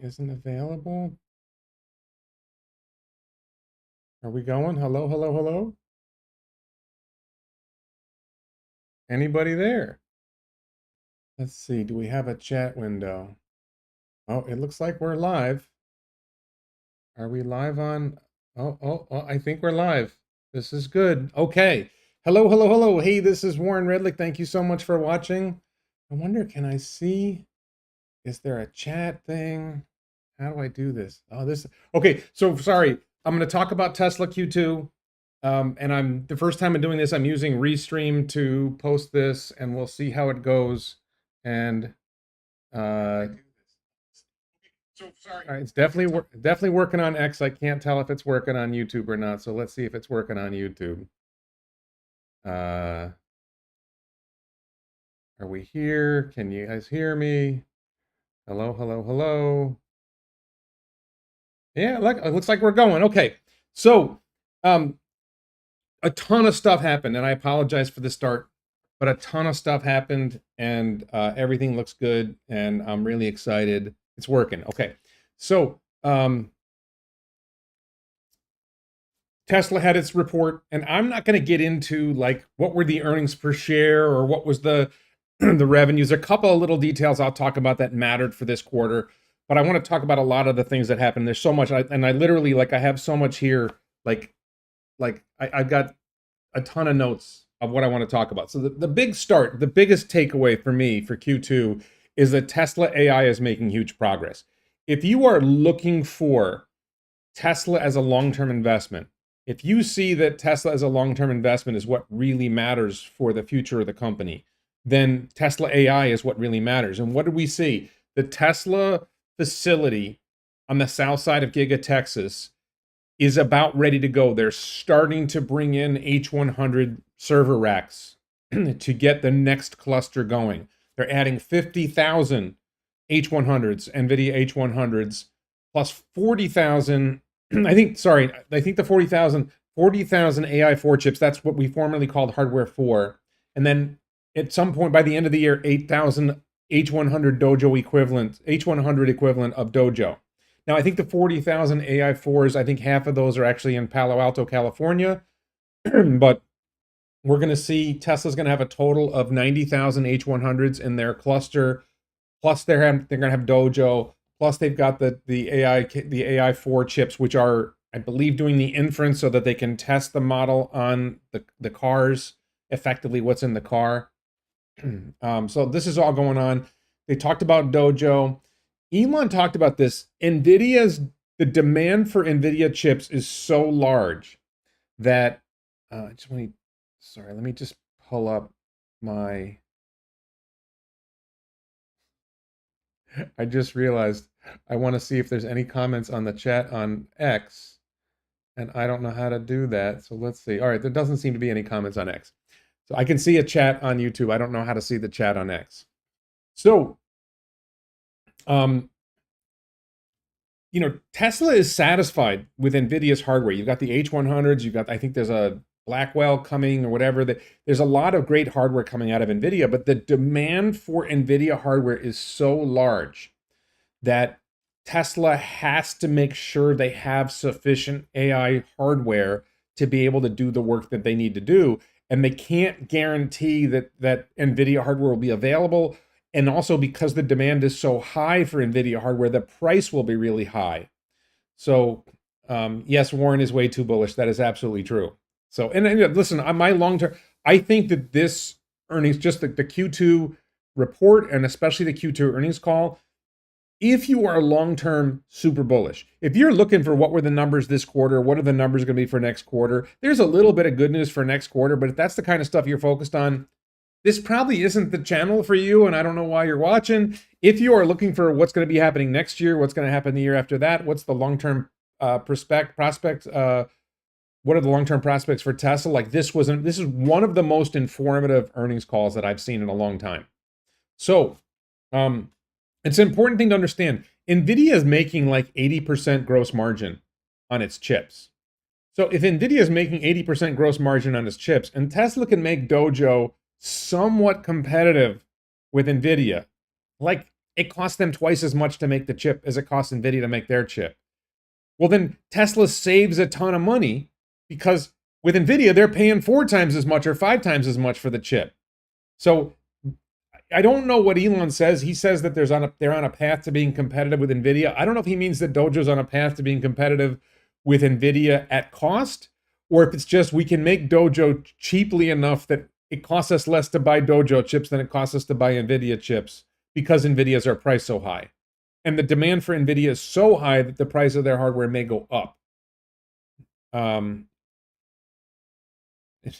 isn't available. Are we going? Hello, hello, hello? Anybody there? Let's see. Do we have a chat window? Oh, it looks like we're live. Are we live on? Oh, I think we're live. This is good. Okay. Hello, hello, hello. Hey, this is Warren Redlick. Thank you so much for watching. I wonder, can I see? Is there a chat thing? How do I do this? Oh, this. Okay, so sorry. I'm going to talk about Tesla Q2. And I'm the first time I'm doing this, I'm using Restream to post this, and we'll see how it goes. And so sorry. It's definitely working on X. I can't tell if it's working on YouTube or not. So let's see if it's working on YouTube. Are we here? Can you guys hear me? Hello, hello, hello. Yeah, look, it looks like we're going. Okay, so a ton of stuff happened, and I apologize for the start, but a ton of stuff happened, and everything looks good, and I'm really excited. It's working. Okay, so Tesla had its report, and I'm not going to get into like what were the earnings per share or what was the the revenues. A couple of little details I'll talk about that mattered for this quarter, but I want to talk about a lot of the things that happened. There's so much, and I literally I have so much here. I've got a ton of notes of what I want to talk about. So the biggest takeaway for me for Q2 is that Tesla AI is making huge progress. If you are looking for Tesla as a long-term investment, if you see that Tesla as a long-term investment is what really matters for the future of the company, then Tesla AI is what really matters. And what did we see? The Tesla facility on the south side of Giga, Texas, is about ready to go. They're starting to bring in H100 server racks to get the next cluster going. They're adding 50,000 H100s, NVIDIA H100s, plus 40,000, I think the 40,000 AI4 chips. That's what we formerly called hardware 4. And then at some point by the end of the year, 8,000 H100 H100 equivalent of Dojo. Now, I think the 40,000 AI4s, I think half of those are actually in Palo Alto, California. But we're going to see Tesla's going to have a total of 90,000 H100s in their cluster. Plus, they're going to have Dojo. Plus, they've got the AI4 chips, which are, I believe, doing the inference so that they can test the model on the cars, effectively what's in the car. So this is all going on. They talked about Dojo. Elon talked about this. The demand for NVIDIA chips is so large that, let me just pull up my, I just realized I want to see if there's any comments on the chat on X, and I don't know how to do that. So let's see. All right, there doesn't seem to be any comments on X. So I can see a chat on YouTube. I don't know how to see the chat on X. So, Tesla is satisfied with NVIDIA's hardware. You've got the H100s. I think there's a Blackwell coming or whatever. There's a lot of great hardware coming out of NVIDIA, but the demand for NVIDIA hardware is so large that Tesla has to make sure they have sufficient AI hardware to be able to do the work that they need to do. And they can't guarantee that NVIDIA hardware will be available. And also because the demand is so high for NVIDIA hardware, the price will be really high. So yes, Warren is way too bullish. That is absolutely true. So, and listen, on my long-term, I think that this earnings, just the Q2 report, and especially the Q2 earnings call, if you are long-term super bullish, if you're looking for what were the numbers this quarter, what are the numbers going to be for next quarter, there's a little bit of good news for next quarter, but if that's the kind of stuff you're focused on, this probably isn't the channel for you, and I don't know why you're watching. If you are looking for what's going to be happening next year, what's going to happen the year after that, what's the long-term prospects, what are the long-term prospects for Tesla? Like this is one of the most informative earnings calls that I've seen in a long time. So, it's an important thing to understand. NVIDIA is making like 80% gross margin on its chips. So if NVIDIA is making 80% gross margin on its chips, and Tesla can make Dojo somewhat competitive with NVIDIA, like it costs them twice as much to make the chip as it costs NVIDIA to make their chip. Well, then Tesla saves a ton of money because with NVIDIA, they're paying 4 times as much or 5 times as much for the chip. So I don't know what Elon says. He says that they're on a path to being competitive with NVIDIA. I don't know if he means that Dojo's on a path to being competitive with NVIDIA at cost, or if it's just we can make Dojo cheaply enough that it costs us less to buy Dojo chips than it costs us to buy NVIDIA chips because NVIDIA's are priced so high. And the demand for NVIDIA is so high that the price of their hardware may go up.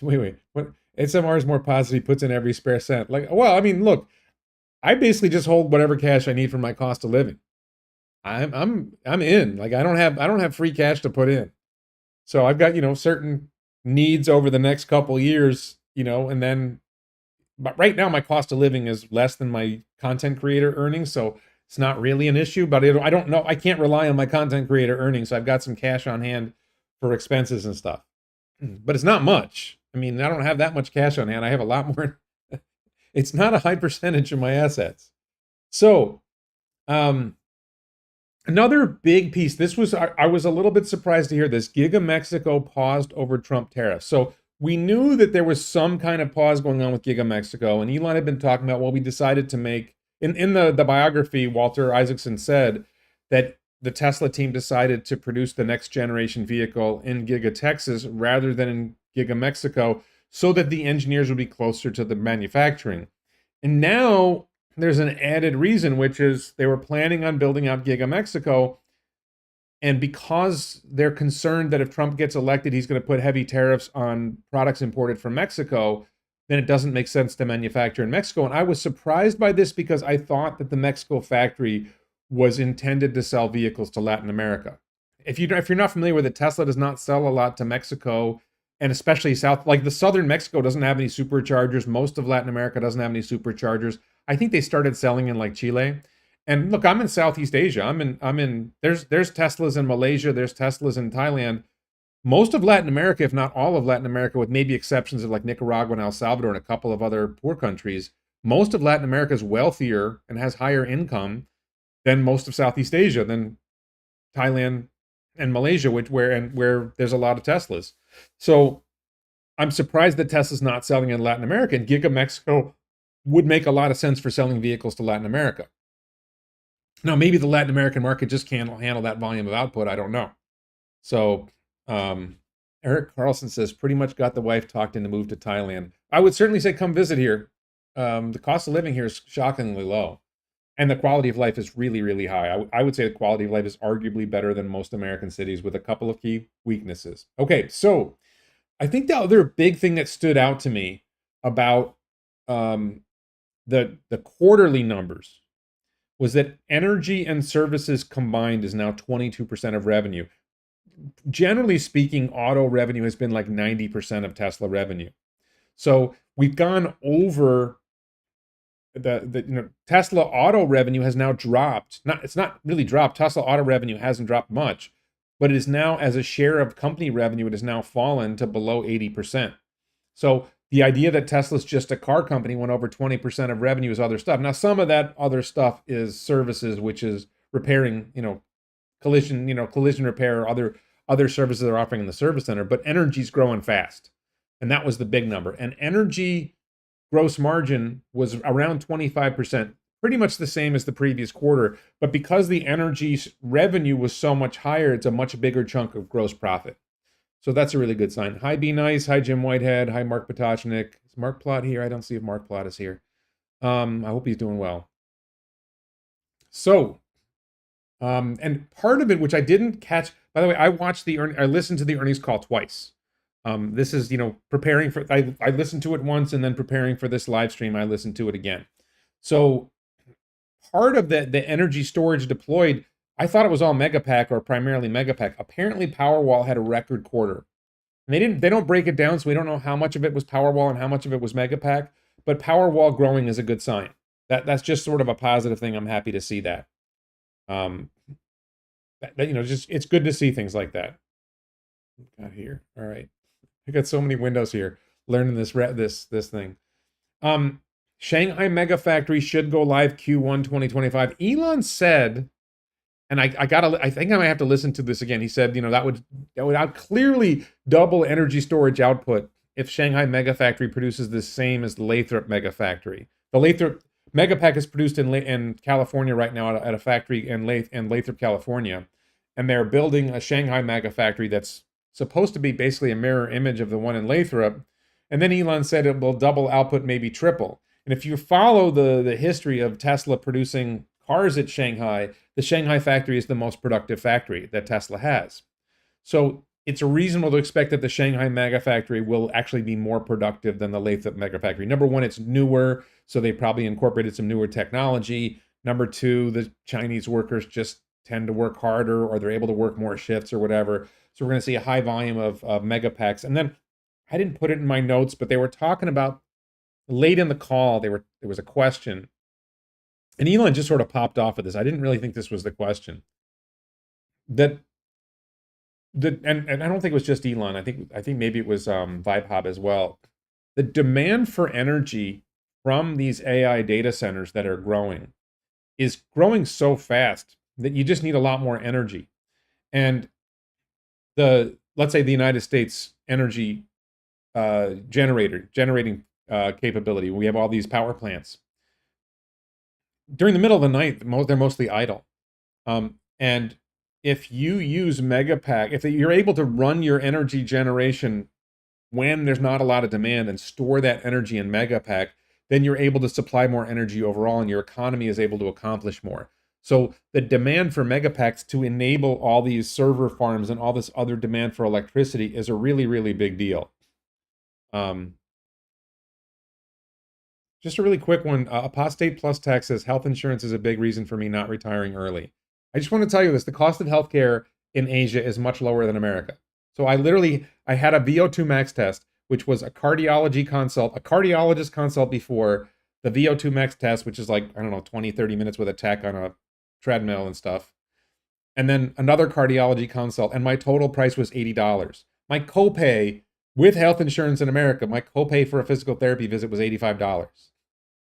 Wait. What? SMR is more positive. He puts in every spare cent. Like, well, I mean, look, I basically just hold whatever cash I need for my cost of living. I'm in. Like, I don't have free cash to put in. So I've got, certain needs over the next couple years, and then, but right now my cost of living is less than my content creator earnings, so it's not really an issue. But I don't know. I can't rely on my content creator earnings, so I've got some cash on hand for expenses and stuff. But it's not much. I mean, I don't have that much cash on hand. I have a lot more. It's not a high percentage of my assets. So, another big piece. I was a little bit surprised to hear this. Giga Mexico paused over Trump tariffs. So we knew that there was some kind of pause going on with Giga Mexico, and Elon had been talking about, well, we decided to make, in the biography, Walter Isaacson said that the Tesla team decided to produce the next generation vehicle in Giga Texas rather than in Giga Mexico so that the engineers would be closer to the manufacturing. And now there's an added reason, which is they were planning on building out Giga Mexico. And because they're concerned that if Trump gets elected, he's going to put heavy tariffs on products imported from Mexico, then it doesn't make sense to manufacture in Mexico. And I was surprised by this because I thought that the Mexico factory was intended to sell vehicles to Latin America. If you're not familiar with it, Tesla does not sell a lot to Mexico, and especially south, like the southern Mexico doesn't have any superchargers. Most of Latin America doesn't have any superchargers. I think they started selling in like Chile. And look, I'm in Southeast Asia. There's Teslas in Malaysia, there's Teslas in Thailand. Most of Latin America, if not all of Latin America, with maybe exceptions of like Nicaragua and El Salvador and a couple of other poor countries, most of Latin America is wealthier and has higher income than most of Southeast Asia, than Thailand and Malaysia, where there's a lot of Teslas. So I'm surprised that Tesla's not selling in Latin America, and Giga Mexico would make a lot of sense for selling vehicles to Latin America. Now, maybe the Latin American market just can't handle that volume of output. I don't know. So Eric Carlson says, pretty much got the wife talked into move to Thailand. I would certainly say come visit here. The cost of living here is shockingly low. And the quality of life is really, really high. I would say the quality of life is arguably better than most American cities with a couple of key weaknesses. Okay, so I think the other big thing that stood out to me about the quarterly numbers was that energy and services combined is now 22% of revenue. Generally speaking, auto revenue has been like 90% of Tesla revenue. So we've gone over the Tesla auto revenue has now dropped. It's not really dropped. Tesla auto revenue hasn't dropped much, but it is now, as a share of company revenue, it has now fallen to below 80%. So the idea that Tesla's just a car company when over 20% of revenue is other stuff. Now, some of that other stuff is services, which is repairing, collision repair, or other services they're offering in the service center, but energy's growing fast. And that was the big number. And energy gross margin was around 25%, pretty much the same as the previous quarter. But because the energy revenue was so much higher, it's a much bigger chunk of gross profit. So that's a really good sign. Hi, Be Nice. Hi, Jim Whitehead. Hi, Mark Potachnik. Is Mark Plot here? I don't see if Mark Plot is here. I hope he's doing well. So, and part of it, which I didn't catch, by the way, I listened to the earnings call twice. This is, preparing for, I listened to it once, and then preparing for this live stream, I listened to it again. So part of the energy storage deployed, I thought it was all Megapack or primarily Megapack. Apparently Powerwall had a record quarter. And they don't break it down, so we don't know how much of it was Powerwall and how much of it was Megapack, but Powerwall growing is a good sign. That's just sort of a positive thing. I'm happy to see that. It's good to see things like that. Got here. All right. I got so many windows here learning this thing. Shanghai Megafactory should go live Q1 2025. Elon said, and I think I might have to listen to this again. He said, that would out clearly double energy storage output if Shanghai Megafactory produces the same as the Lathrop Megafactory. The Lathrop Megapack is produced in California right now at a factory in Lathrop, California, and they're building a Shanghai Megafactory that's supposed to be basically a mirror image of the one in Lathrop. And then Elon said it will double output, maybe triple. And if you follow the history of Tesla producing cars at Shanghai, the Shanghai factory is the most productive factory that Tesla has. So it's reasonable to expect that the Shanghai Megafactory will actually be more productive than the Lathrop Megafactory. Number one, it's newer, so they probably incorporated some newer technology. Number two, the Chinese workers just tend to work harder, or they're able to work more shifts or whatever. So we're going to see a high volume of megapacks. And then I didn't put it in my notes, but they were talking about late in the call, there was a question, and Elon just sort of popped off of this. I didn't really think this was the question. And I don't think it was just Elon. I think maybe it was VibeHub as well. The demand for energy from these AI data centers that are growing is growing so fast that you just need a lot more energy. And let's say the United States energy generating capability. We have all these power plants. During the middle of the night, they're mostly idle. And if you use Megapack, if you're able to run your energy generation when there's not a lot of demand and store that energy in Megapack, then you're able to supply more energy overall, and your economy is able to accomplish more. So the demand for Megapacks to enable all these server farms and all this other demand for electricity is a really, really big deal. Just a really quick one. Apostate Plus Tech says health insurance is a big reason for me not retiring early. I just want to tell you this. The cost of healthcare in Asia is much lower than America. So I had a VO2 max test, which was a cardiology consult, a cardiologist consult before the VO2 max test, which is like, 20, 30 minutes with a tech on a treadmill and stuff. And then another cardiology consult, and my total price was $80. My copay with health insurance in America, my copay for a physical therapy visit was $85.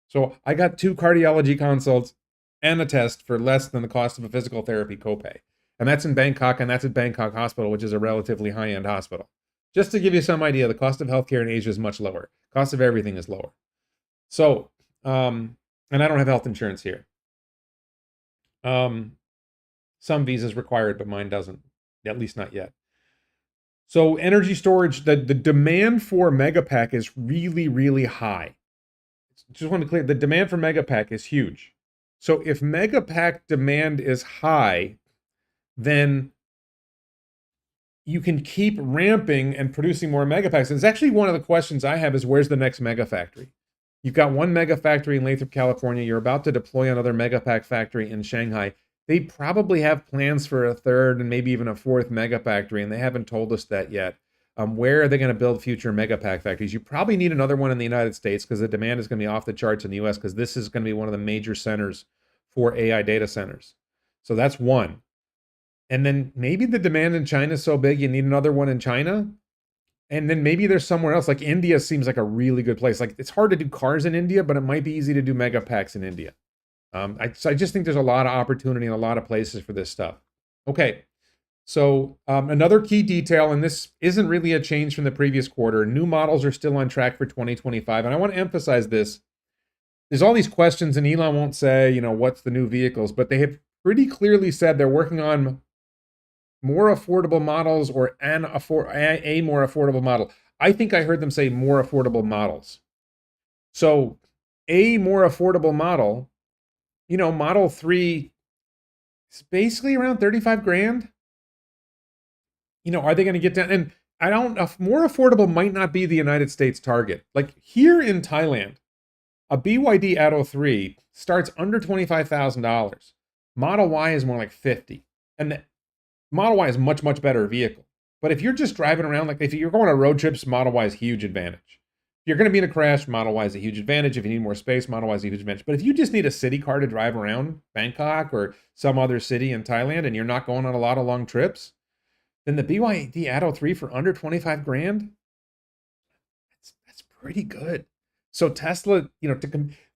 So I got 2 cardiology consults and a test for less than the cost of a physical therapy copay. And that's in Bangkok, and that's at Bangkok Hospital, which is a relatively high-end hospital. Just to give you some idea, the cost of healthcare in Asia is much lower. Cost of everything is lower. So, and I don't have health insurance here. Some visas required, but mine doesn't, at least not yet. So energy storage, the demand for Megapack is really, really high. Just want to clear, the demand for Megapack is huge. So if Megapack demand is high, then you can keep ramping and producing more Megapacks. And it's actually one of the questions I have is, where's the next Megafactory? You've got one Megafactory in Lathrop, California. You're about to deploy another Megapack factory in Shanghai. They probably have plans for a third and maybe even a fourth Megafactory, and they haven't told us that yet. Where are they going to build future Megapack factories? You probably need another one in the United States because the demand is going to be off the charts in the US, because this is going to be one of the major centers for AI data centers. So that's one. And then maybe the demand in China is so big you need another one in China. And then maybe there's somewhere else. Like India seems like a really good place. Like it's hard to do cars in India, but it might be easy to do Megapacks in India. So I just think there's a lot of opportunity in a lot of places for this stuff. Okay, so another key detail, and this isn't really a change from the previous quarter, new models are still on track for 2025. And I want to emphasize this. There's all these questions, and Elon won't say, what's the new vehicles, but they have pretty clearly said they're working on more affordable models or a more affordable model. I think I heard them say more affordable models. So a more affordable model, Model 3 is basically around 35 grand. Are they going to get down? And more affordable might not be the United States target. Like here in Thailand, a BYD Atto 3 starts under $25,000. Model Y is more like 50. And the Model Y is much, much better vehicle. But if you're just driving around, like if you're going on road trips, Model Y is a huge advantage. If you're going to be in a crash, Model Y is a huge advantage. If you need more space, Model Y is a huge advantage. But if you just need a city car to drive around Bangkok or some other city in Thailand and you're not going on a lot of long trips, then the BYD Atto 3 for under 25 grand, that's pretty good. So Tesla,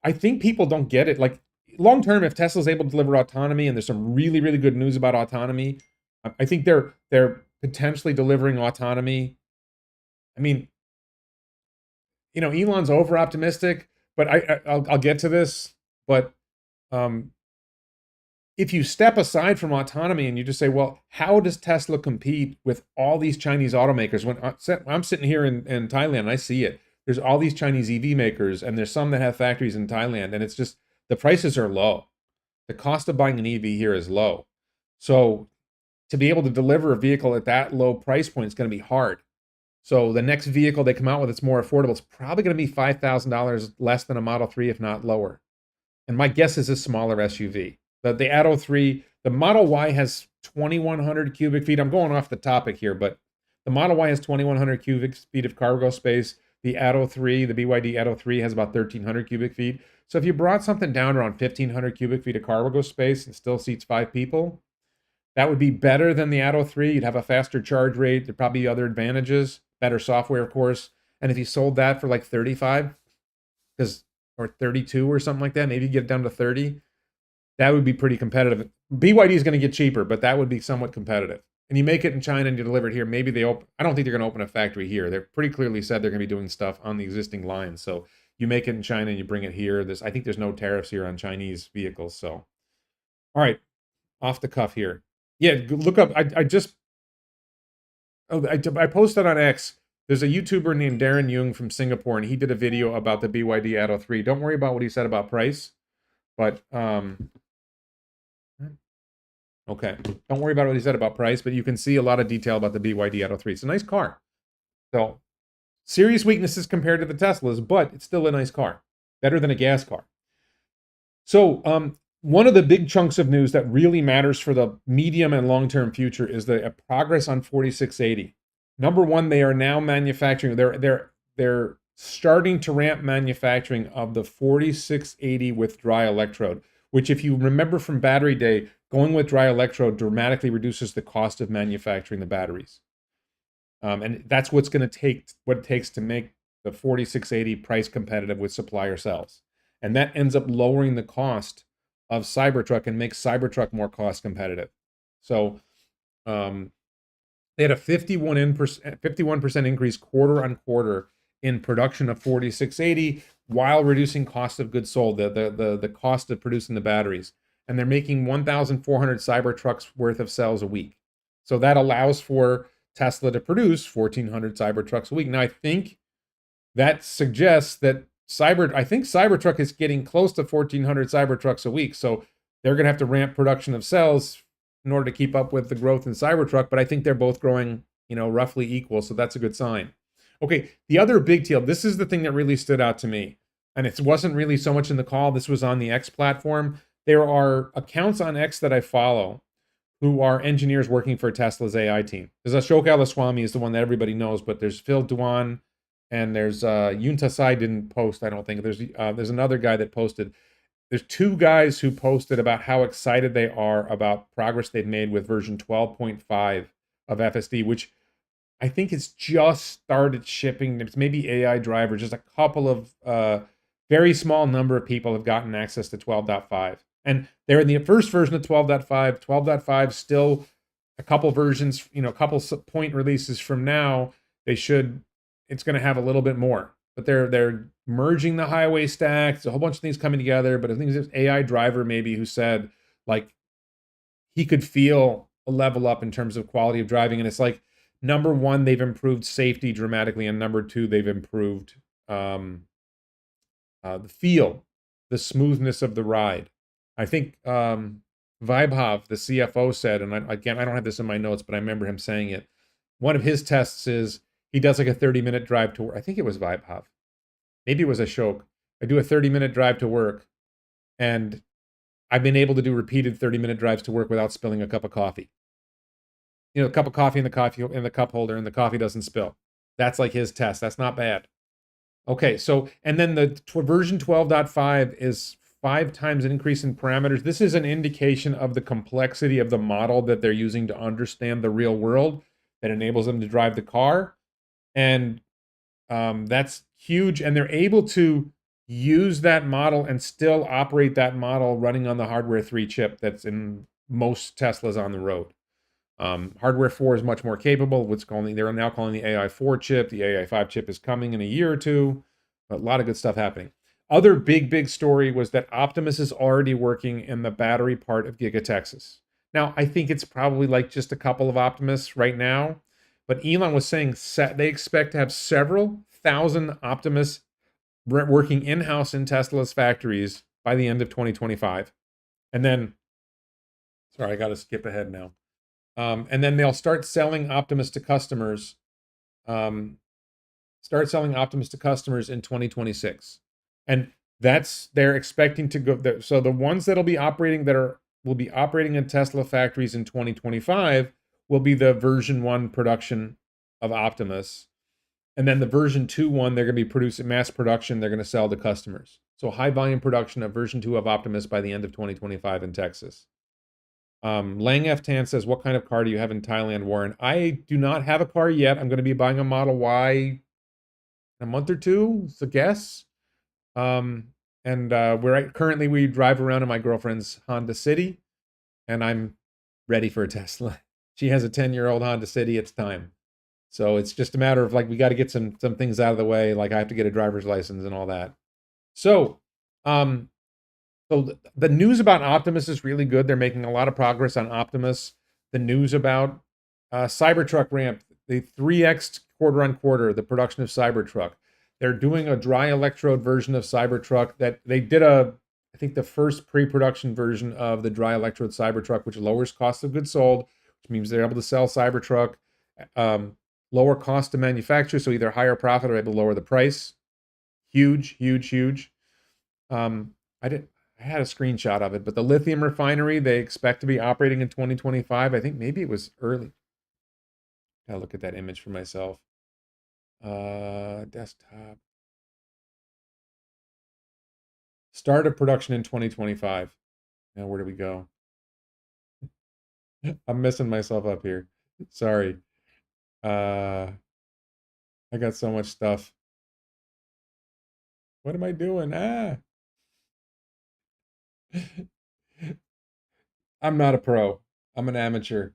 I think people don't get it. Like long term, if Tesla's able to deliver autonomy, and there's some really, really good news about autonomy, I think they're potentially delivering autonomy. I mean, Elon's over optimistic, but I'll get to this. But um, if you step aside from autonomy and you just say, well, how does Tesla compete with all these Chinese automakers? When I'm sitting here in Thailand and I see it, there's all these Chinese EV makers, and there's some that have factories in Thailand, and it's just the prices are low. The cost of buying an EV here is low. So to be able to deliver a vehicle at that low price point is going to be hard. So the next vehicle they come out with that's more affordable is probably going to be $5,000 less than a Model 3, if not lower. And my guess is a smaller SUV. The Atto 3, the Model Y has 2,100 cubic feet. I'm going off the topic here, but the Model Y has 2,100 cubic feet of cargo space. The Atto 3, the BYD Atto 3 has about 1,300 cubic feet. So if you brought something down around 1,500 cubic feet of cargo space and still seats 5 people, that would be better than the Atto 3. You'd have a faster charge rate. There'd probably be other advantages, better software, of course. And if you sold that for like 35, or 32 or something like that, maybe get it down to 30, that would be pretty competitive. BYD is going to get cheaper, but that would be somewhat competitive. And you make it in China and you deliver it here, maybe I don't think they're going to open a factory here. They're pretty clearly said they're going to be doing stuff on the existing lines. So you make it in China and you bring it here. I think there's no tariffs here on Chinese vehicles. So, all right, off the cuff here. Yeah, look up. I posted on X. There's a YouTuber named Darren Young from Singapore, and he did a video about the BYD Atto 3. Don't worry about what he said about price, but okay, don't worry about what he said about price, but you can see a lot of detail about the BYD Atto 3. It's a nice car. So, serious weaknesses compared to the Teslas, but it's still a nice car. Better than a gas car. So, one of the big chunks of news that really matters for the medium and long-term future is the progress on 4680. Number one, they are now manufacturing. They're starting to ramp manufacturing of the 4680 with dry electrode, which, if you remember from Battery Day, going with dry electrode dramatically reduces the cost of manufacturing the batteries. And that's what it takes to make the 4680 price competitive with supplier cells. And that ends up lowering the cost of Cybertruck and makes Cybertruck more cost competitive. So they had a 51% increase quarter on quarter in production of 4680 while reducing cost of goods sold, the cost of producing the batteries. And they're making 1,400 Cybertrucks worth of cells a week. So that allows for Tesla to produce 1,400 Cybertrucks a week. Now, I think that suggests that Cybertruck is getting close to 1,400 Cybertrucks a week. So they're going to have to ramp production of cells in order to keep up with the growth in Cybertruck. But I think they're both growing, roughly equal. So that's a good sign. Okay, the other big deal, this is the thing that really stood out to me. And it wasn't really so much in the call. This was on the X platform. There are accounts on X that I follow who are engineers working for Tesla's AI team. There's Ashok Alaswamy is the one that everybody knows, but there's Phil Duan, and there's Yunta Sai didn't post, I don't think. There's another guy that posted. There's two guys who posted about how excited they are about progress they've made with version 12.5 of FSD, which I think it's just started shipping. It's maybe AI driver. Just a couple of very small number of people have gotten access to 12.5. And they're in the first version of 12.5. 12.5 still a couple versions, a couple point releases from now. It's going to have a little bit more. But they're merging the highway stacks, a whole bunch of things coming together. But I think there's AI driver maybe who said like he could feel a level up in terms of quality of driving. And it's like, number one, they've improved safety dramatically. And number two, they've improved the feel, the smoothness of the ride. I think Vaibhav, the CFO, said, and I don't have this in my notes, but I remember him saying it. One of his tests is he does like a 30-minute drive to work. I think it was Vaibhav. Maybe it was Ashok. I do a 30-minute drive to work, and I've been able to do repeated 30-minute drives to work without spilling a cup of coffee. A cup of coffee in the cup holder, and the coffee doesn't spill. That's like his test. That's not bad. Okay, so, and then the version 12.5 is 5 times an increase in parameters. This is an indication of the complexity of the model that they're using to understand the real world that enables them to drive the car. And that's huge, and they're able to use that model and still operate that model running on the hardware 3 chip that's in most Teslas on the road. Hardware 4 is much more capable. They're now calling the AI 4 chip. The AI 5 chip is coming in a year or two. A lot of good stuff happening. Other big story was that Optimus is already working in the battery part of Giga Texas. Now, I think it's probably like just a couple of Optimus right now, but Elon was saying they expect to have several thousand Optimus working in-house in Tesla's factories by the end of 2025. And then, sorry, I got to skip ahead now. And then they'll start selling Optimus to customers. Start selling Optimus to customers in 2026, and they're expecting to go. So the ones that'll be operating will be operating in Tesla factories in 2025 will be the version 1 production of Optimus, and then the version 2 one they're going to be producing mass production. They're going to sell to customers. So high volume production of version 2 of Optimus by the end of 2025 in Texas. Lang F. Tan says, what kind of car do you have in Thailand, Warren? I do not have a car yet. I'm going to be buying a Model Y in a month or two, it's a guess. Currently we drive around in my girlfriend's Honda City, and I'm ready for a Tesla. She has a 10-year-old Honda City. It's time. So it's just a matter of like, we got to get some things out of the way. Like I have to get a driver's license and all that. So, So the news about Optimus is really good. They're making a lot of progress on Optimus. The news about Cybertruck ramp, they 3x quarter-on-quarter the production of Cybertruck. They're doing a dry electrode version of Cybertruck that they did I think the first pre-production version of the dry electrode Cybertruck, which lowers cost of goods sold, which means they're able to sell Cybertruck, lower cost to manufacture, so either higher profit or able to lower the price. Huge. I had a screenshot of it, but the lithium refinery, they expect to be operating in 2025. I think maybe it was early. Gotta look at that image for myself. Desktop. Start of production in 2025. Now, where do we go? I'm messing myself up here. Sorry. I got so much stuff. What am I doing? I'm not a pro. I'm an amateur.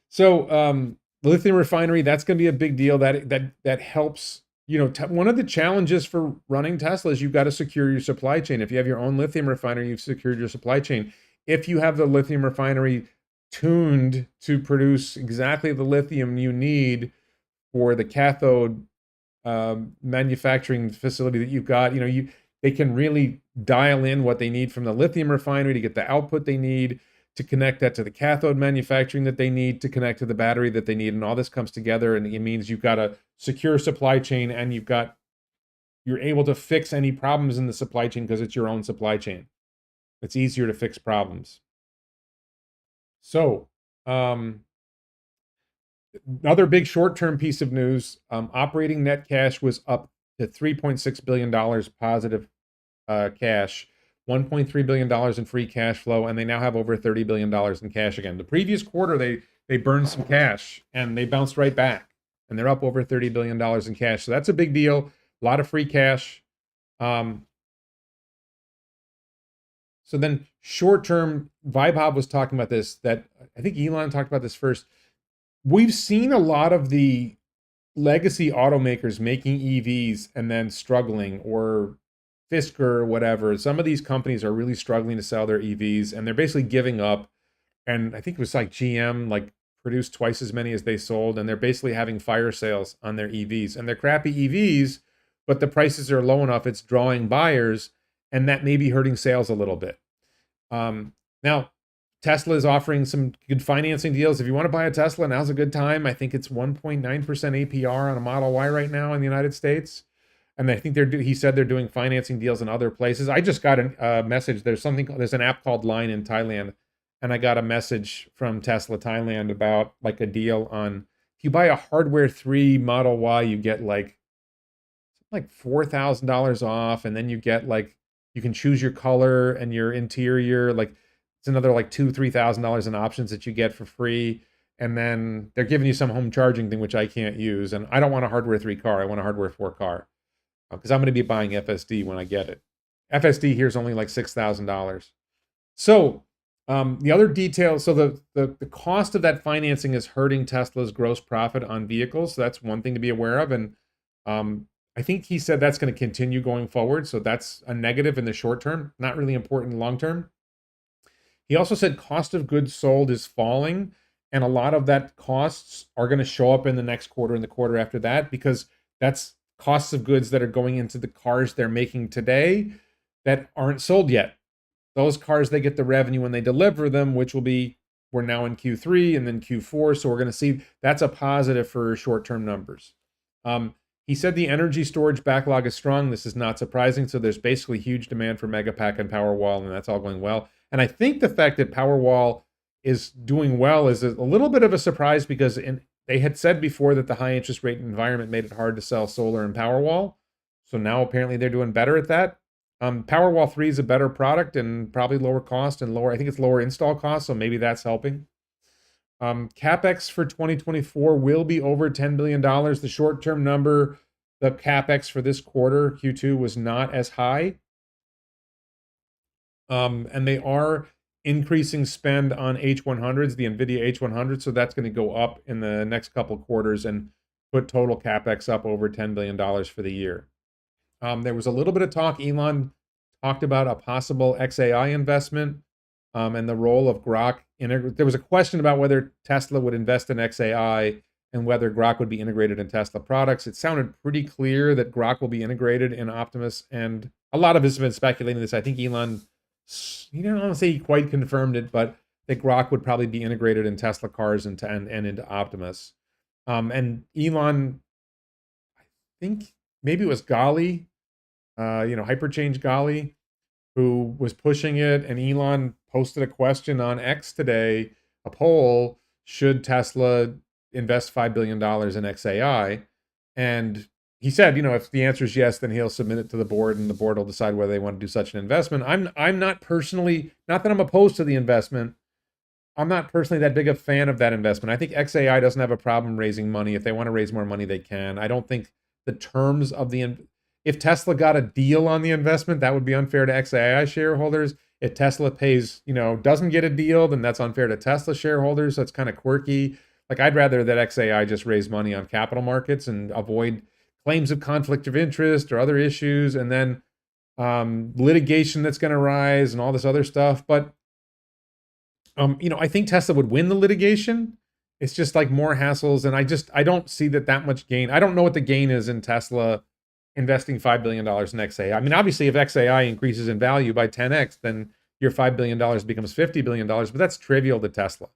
So the lithium refinery, that's going to be a big deal. That helps. One of the challenges for running Tesla is you've got to secure your supply chain. If you have your own lithium refinery, you've secured your supply chain. If you have the lithium refinery tuned to produce exactly the lithium you need for the cathode manufacturing facility that you've got, they can really dial in what they need from the lithium refinery to get the output they need, to connect that to the cathode manufacturing that they need, to connect to the battery that they need. And all this comes together, and it means you've got a secure supply chain, and you're able to fix any problems in the supply chain because it's your own supply chain. It's easier to fix problems. So, another big short-term piece of news, operating net cash was up to $3.6 billion positive cash, $1.3 billion in free cash flow, and they now have over $30 billion in cash again. The previous quarter, they burned some cash, and they bounced right back, and they're up over $30 billion in cash. So that's a big deal. A lot of free cash. So then short-term, Vaibhav was talking about this, that I think Elon talked about this first. We've seen a lot of the legacy automakers making EVs and then struggling, or Fisker or whatever. Some of these companies are really struggling to sell their EVs, and they're basically giving up. And I think it was like GM, produced twice as many as they sold, and they're basically having fire sales on their EVs. And they're crappy EVs, but the prices are low enough, it's drawing buyers, and that may be hurting sales a little bit. Now, Tesla is offering some good financing deals. If you want to buy a Tesla, now's a good time. I think it's 1.9% APR on a Model Y right now in the United States. And I think he said they're doing financing deals in other places. I just got a message. There's an app called Line in Thailand. And I got a message from Tesla Thailand about a deal on, if you buy a hardware 3 Model Y, you get like $4,000 off. And then you get you can choose your color and your interior. It's another $2,000-$3,000 in options that you get for free. And then they're giving you some home charging thing, which I can't use. And I don't want a hardware 3 car. I want a hardware 4 car. because I'm going to be buying FSD when I get it. FSD here is only like $6,000. So the other detail, so the cost of that financing is hurting Tesla's gross profit on vehicles. So that's one thing to be aware of. And I think he said that's going to continue going forward. So that's a negative in the short term, not really important long term. He also said cost of goods sold is falling, and a lot of that costs are going to show up in the next quarter and the quarter after that, because that's costs of goods that are going into the cars they're making today that aren't sold yet. Those cars, they get the revenue when they deliver them, which will be, we're now in Q3 and then Q4. So we're going to see that's a positive for short-term numbers. He said the energy storage backlog is strong. This is not surprising. So there's basically huge demand for Megapack and Powerwall, and that's all going well. And I think the fact that Powerwall is doing well is a little bit of a surprise, because they had said before that the high interest rate environment made it hard to sell solar and Powerwall. So now apparently they're doing better at that. Powerwall 3 is a better product and probably lower cost and lower, I think it's lower install cost, so maybe that's helping. CapEx for 2024 will be over $10 billion. The short-term number, the CapEx for this quarter, Q2, was not as high. And they are increasing spend on H100s, the NVIDIA H100, so that's going to go up in the next couple quarters and put total CapEx up over $10 billion for the year. There was a little bit of talk. Elon talked about a possible XAI investment and the role of Grok. There was a question about whether Tesla would invest in XAI and whether Grok would be integrated in Tesla products. It sounded pretty clear that Grok will be integrated in Optimus, and a lot of us have been speculating this. I think Elon, you don't want to say he quite confirmed it, but that Grok would probably be integrated in Tesla cars and into Optimus. And Elon, I think maybe it was Gali, Hyperchange Gali, who was pushing it, and Elon posted a question on X today, a poll: should Tesla invest $5 billion in XAI? And he said, if the answer is yes, then he'll submit it to the board, and the board will decide whether they want to do such an investment. I'm not personally, not that I'm opposed to the investment, I'm not personally that big a fan of that investment. I think XAI doesn't have a problem raising money. If they want to raise more money, they can. I don't think the terms of if Tesla got a deal on the investment, that would be unfair to XAI shareholders. If Tesla pays, doesn't get a deal, then that's unfair to Tesla shareholders. So it's kind of quirky. Like, I'd rather that XAI just raise money on capital markets and avoid claims of conflict of interest or other issues, and then litigation that's going to rise and all this other stuff. But, I think Tesla would win the litigation. It's just like more hassles. And I don't see that much gain. I don't know what the gain is in Tesla investing $5 billion in XAI. I mean, obviously, if XAI increases in value by 10x, then your $5 billion becomes $50 billion, but that's trivial to Tesla.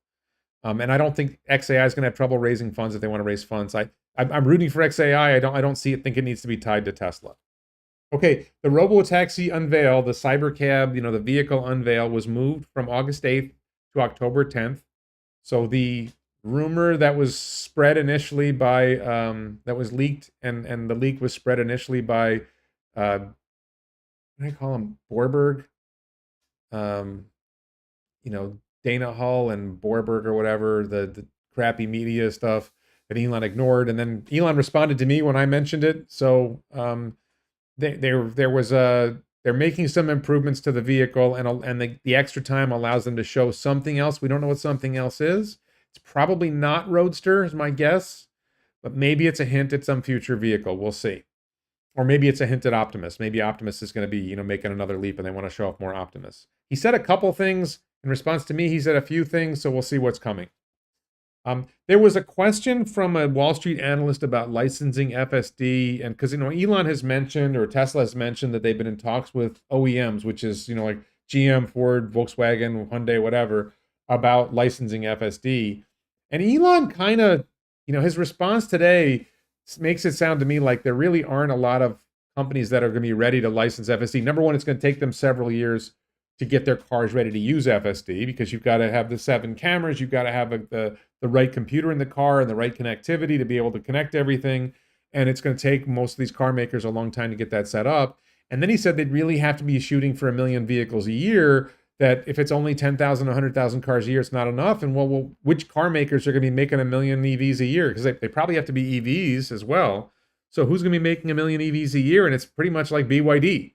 And I don't think XAI is going to have trouble raising funds if they want to raise funds. I'm rooting for XAI. I don't think it needs to be tied to Tesla. Okay, the Robo taxi unveil, the Cybercab, the vehicle unveil was moved from August 8th to October 10th. So the rumor that was spread initially by that was leaked, and the leak was spread initially by what do I call him, Borberg, Dana Hull and Borberg or whatever, the crappy media stuff that Elon ignored, and then Elon responded to me when I mentioned it. So they're making some improvements to the vehicle, and the extra time allows them to show something else. We don't know what something else is. It's probably not Roadster, is my guess, but maybe it's a hint at some future vehicle. We'll see. Or maybe it's a hint at Optimus. Maybe Optimus is going to be, making another leap, and they want to show off more Optimus. He said a couple things. In response to me, he said a few things, so we'll see what's coming. There was a question from a Wall Street analyst about licensing FSD, and because Elon has mentioned, or Tesla has mentioned, that they've been in talks with OEMs, which is like GM, Ford, Volkswagen, Hyundai, whatever, about licensing FSD. And Elon kind of, his response today makes it sound to me like there really aren't a lot of companies that are going to be ready to license FSD. Number one, it's going to take them several years to get their cars ready to use FSD, because you've got to have the 7 cameras, you've got to have the right computer in the car and the right connectivity to be able to connect everything. And it's going to take most of these car makers a long time to get that set up. And then he said they'd really have to be shooting for 1 million vehicles a year, that if it's only 10,000, 100,000 cars a year, it's not enough. And well, which car makers are going to be making 1 million EVs a year? Because they probably have to be EVs as well. So who's going to be making 1 million EVs a year? And it's pretty much like BYD.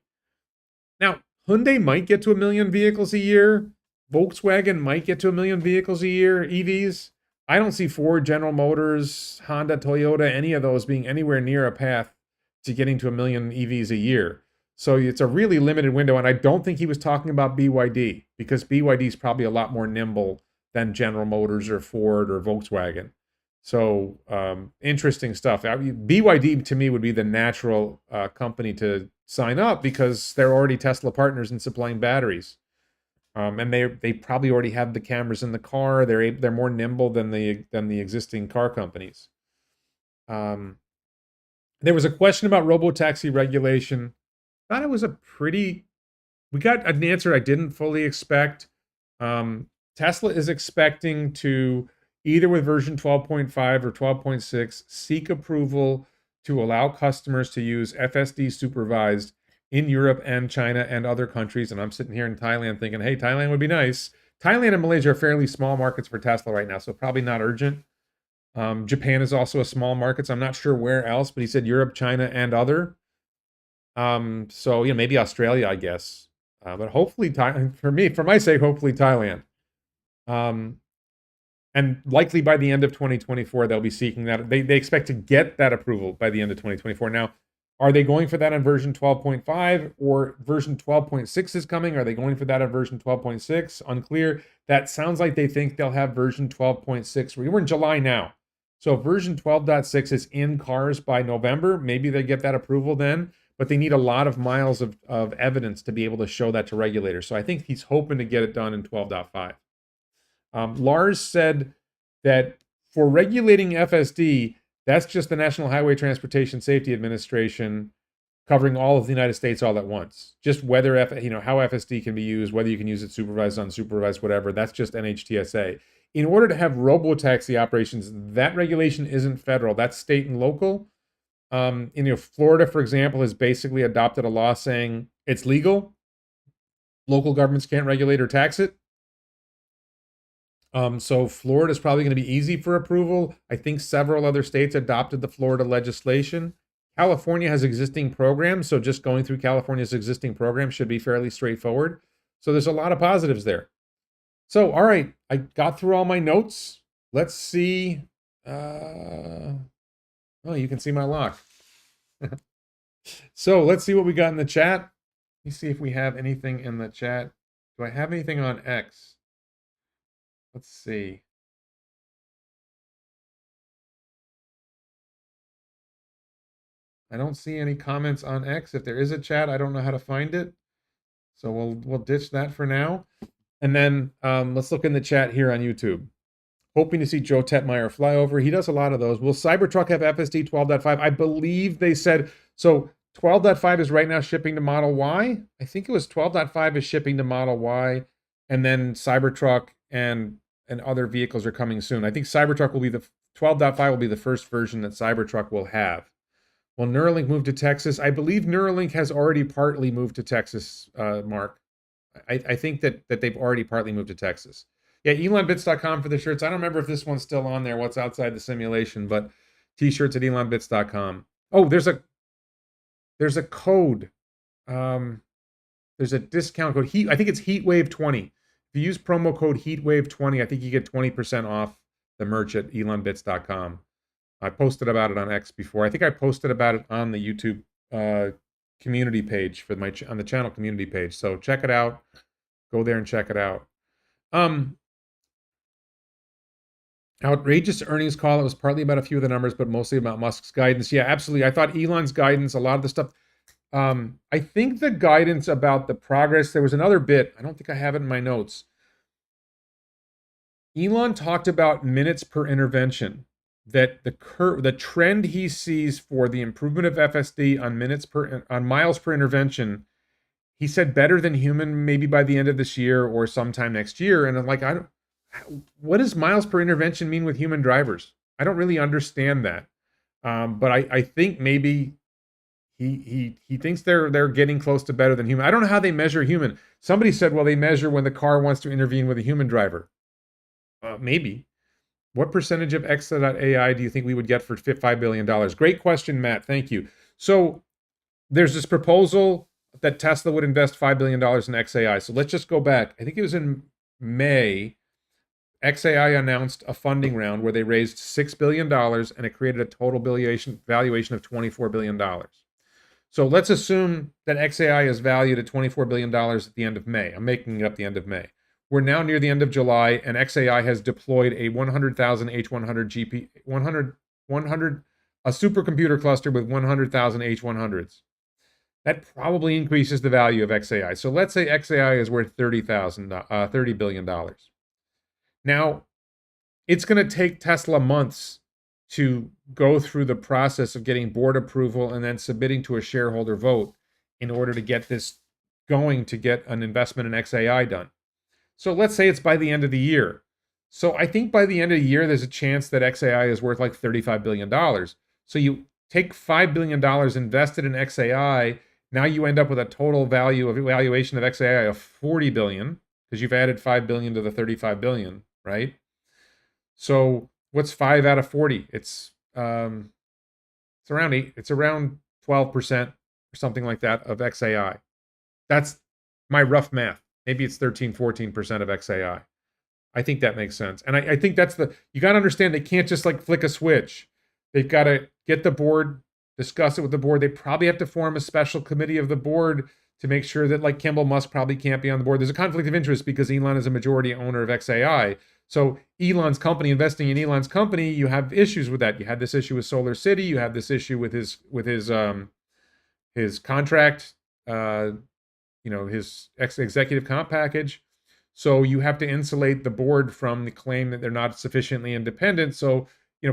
Now, Hyundai might get to 1 million vehicles a year. Volkswagen might get to 1 million vehicles a year, EVs. I don't see Ford, General Motors, Honda, Toyota, any of those being anywhere near a path to getting to 1 million EVs a year. So it's a really limited window, and I don't think he was talking about BYD, because BYD is probably a lot more nimble than General Motors or Ford or Volkswagen. So interesting stuff. BYD to me would be the natural company to sign up, because they're already Tesla partners in supplying batteries, and they probably already have the cameras in the car. They're more nimble than the existing car companies. There was a question about robo-taxi regulation. Thought it was we got an answer I didn't fully expect. Tesla is expecting to, either with version 12.5 or 12.6, seek approval to allow customers to use FSD supervised in Europe and China and other countries. And I'm sitting here in Thailand thinking, hey, Thailand would be nice. Thailand and Malaysia are fairly small markets for Tesla right now, so probably not urgent. Japan is also a small market, so I'm not sure where else, but he said Europe, China, and other. So maybe Australia, I guess. But hopefully, for my sake, hopefully Thailand. And likely by the end of 2024, they'll be seeking that. They expect to get that approval by the end of 2024. Now, are they going for that on version 12.5, or version 12.6 is coming? Are they going for that on version 12.6? Unclear. That sounds like they think they'll have version 12.6. We're in July now. So version 12.6 is in cars by November. Maybe they get that approval then, but they need a lot of miles of evidence to be able to show that to regulators. So I think he's hoping to get it done in 12.5. Lars said that for regulating FSD, that's just the National Highway Transportation Safety Administration covering all of the United States all at once. Just whether, how FSD can be used, whether you can use it supervised, unsupervised, whatever, that's just NHTSA. In order to have robo-taxi operations, that regulation isn't federal, that's state and local. Florida, for example, has basically adopted a law saying it's legal. Local governments can't regulate or tax it. So Florida is probably going to be easy for approval. I think several other states adopted the Florida legislation. California has existing programs, so just going through California's existing program should be fairly straightforward. So there's a lot of positives there. So, all right, I got through all my notes. Let's see. Oh, you can see my lock. So let's see what we got in the chat. Let me see if we have anything in the chat. Do I have anything on X? Let's see. I don't see any comments on X. If there is a chat, I don't know how to find it. So we'll ditch that for now. And then let's look in the chat here on YouTube. Hoping to see Joe Tetmeyer fly over. He does a lot of those. Will Cybertruck have FSD 12.5? I believe they said, so 12.5 is right now shipping to Model Y. I think it was 12.5 is shipping to Model Y. And then Cybertruck and other vehicles are coming soon. I think Cybertruck will be 12.5 will be the first version that Cybertruck will have. Will Neuralink move to Texas? I believe Neuralink has already partly moved to Texas, Mark. I think that they've already partly moved to Texas. Yeah, elonbits.com for the shirts. I don't remember if this one's still on there, what's outside the simulation, but t-shirts at elonbits.com. Oh, there's a code. There's a discount code. I think it's Heatwave20. If you use promo code Heatwave20, I think you get 20% off the merch at elonbits.com. I posted about it on X before. I think I posted about it on the YouTube community page on the channel community page. So check it out. Go there and check it out. Outrageous earnings call. It was partly about a few of the numbers, but mostly about Musk's guidance. Yeah, absolutely. I thought Elon's guidance, a lot of the stuff. I think the guidance about the progress, there was another bit. I don't think I have it in my notes. Elon talked about minutes per intervention, that the trend he sees for the improvement of FSD on miles per intervention, he said better than human, maybe by the end of this year or sometime next year. And I'm like, what does miles per intervention mean with human drivers? I don't really understand that. But I think maybe he thinks they're getting close to better than human. I don't know how they measure human. Somebody said, well, they measure when the car wants to intervene with a human driver. Maybe. What percentage of AI do you think we would get for $5 billion? Great question, Matt. Thank you. So there's this proposal that Tesla would invest $5 billion in XAI. So let's just go back. I think it was in May. XAI announced a funding round where they raised $6 billion and it created a total valuation of $24 billion. So let's assume that XAI is valued at $24 billion at the end of May. I'm making it up the end of May. We're now near the end of July, and XAI has deployed a 100,000 H100 a supercomputer cluster with 100,000 H100s. That probably increases the value of XAI. So let's say XAI is worth $30 billion. Now, it's going to take Tesla months to go through the process of getting board approval and then submitting to a shareholder vote in order to get this going to get an investment in XAI done. So let's say it's by the end of the year. So I think by the end of the year, there's a chance that XAI is worth like $35 billion. So you take $5 billion invested in XAI, now you end up with a total valuation of XAI of $40 billion, because you've added $5 billion to the $35 billion, right? So what's 5 out of 40? It's around 12% or something like that of XAI. That's my rough math. Maybe it's 13, 14% of XAI. I think that makes sense. And I think you got to understand, they can't just like flick a switch. They've got to get the board, discuss it with the board. They probably have to form a special committee of the board to make sure that, like, Kimball Musk probably can't be on the board. There's a conflict of interest because Elon is a majority owner of XAI. So Elon's company, investing in Elon's company, you have issues with that. You had this issue with Solar City. You have this issue with his contract, his executive comp package. So you have to insulate the board from the claim that they're not sufficiently independent. So,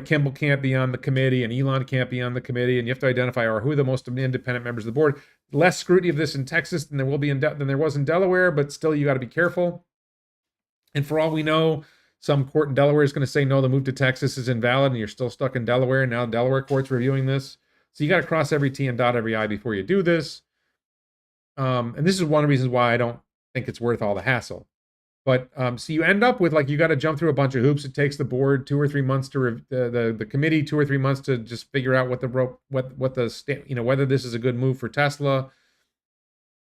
Kimball can't be on the committee and Elon can't be on the committee, and you have to identify who are the most independent members of the board. Less scrutiny of this in Texas than there was in Delaware, but still you got to be careful. And for all we know, some court in Delaware is going to say, no, the move to Texas is invalid and you're still stuck in Delaware. Now Delaware court's reviewing this. So you got to cross every T and dot every I before you do this. And this is one of the reasons why I don't think it's worth all the hassle. But so you end up with, like, you got to jump through a bunch of hoops. It takes the board 2 or 3 months to the committee 2 or 3 months to just figure out whether this is a good move for Tesla.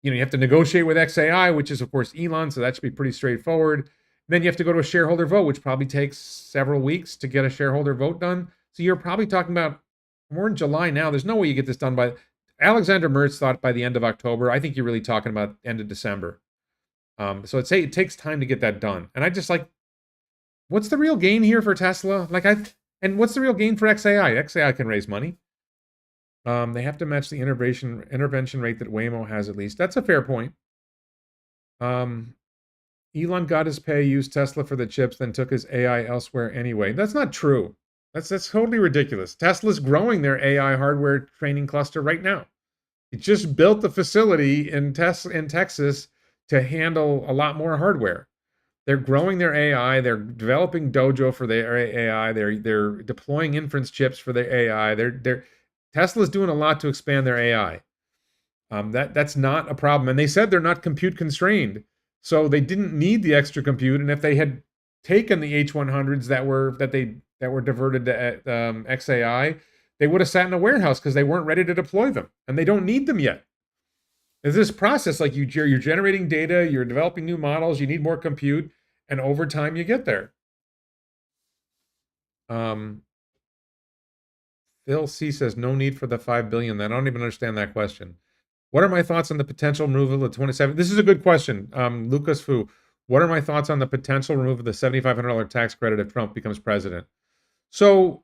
You have to negotiate with XAI, which is of course Elon, so that should be pretty straightforward. Then you have to go to a shareholder vote, which probably takes several weeks to get a shareholder vote done. So you're probably talking about, we're in July now. There's no way you get this done by, Alexander Mertz thought by the end of October. I think you're really talking about end of December. So it takes time to get that done. And I just what's the real gain here for Tesla? And what's the real gain for XAI? XAI can raise money. They have to match the intervention rate that Waymo has, at least. That's a fair point. Elon got his pay, used Tesla for the chips, then took his AI elsewhere anyway. That's not true. That's totally ridiculous. Tesla's growing their AI hardware training cluster right now. It just built the facility in Texas to handle a lot more hardware. They're growing their AI. They're developing Dojo for their AI. They're deploying inference chips for their AI. Tesla's doing a lot to expand their AI. That's not a problem. And they said they're not compute constrained, so they didn't need the extra compute. And if they had taken the H100s that were diverted to XAI, they would have sat in a warehouse because they weren't ready to deploy them, and they don't need them yet. There's this process, like you're generating data, you're developing new models, you need more compute, and over time you get there. Phil C says, no need for the $5 billion. I don't even understand that question. What are my thoughts on the potential removal of the 27? This is a good question. Lucas Fu, what are my thoughts on the potential removal of the $7,500 tax credit if Trump becomes president? So,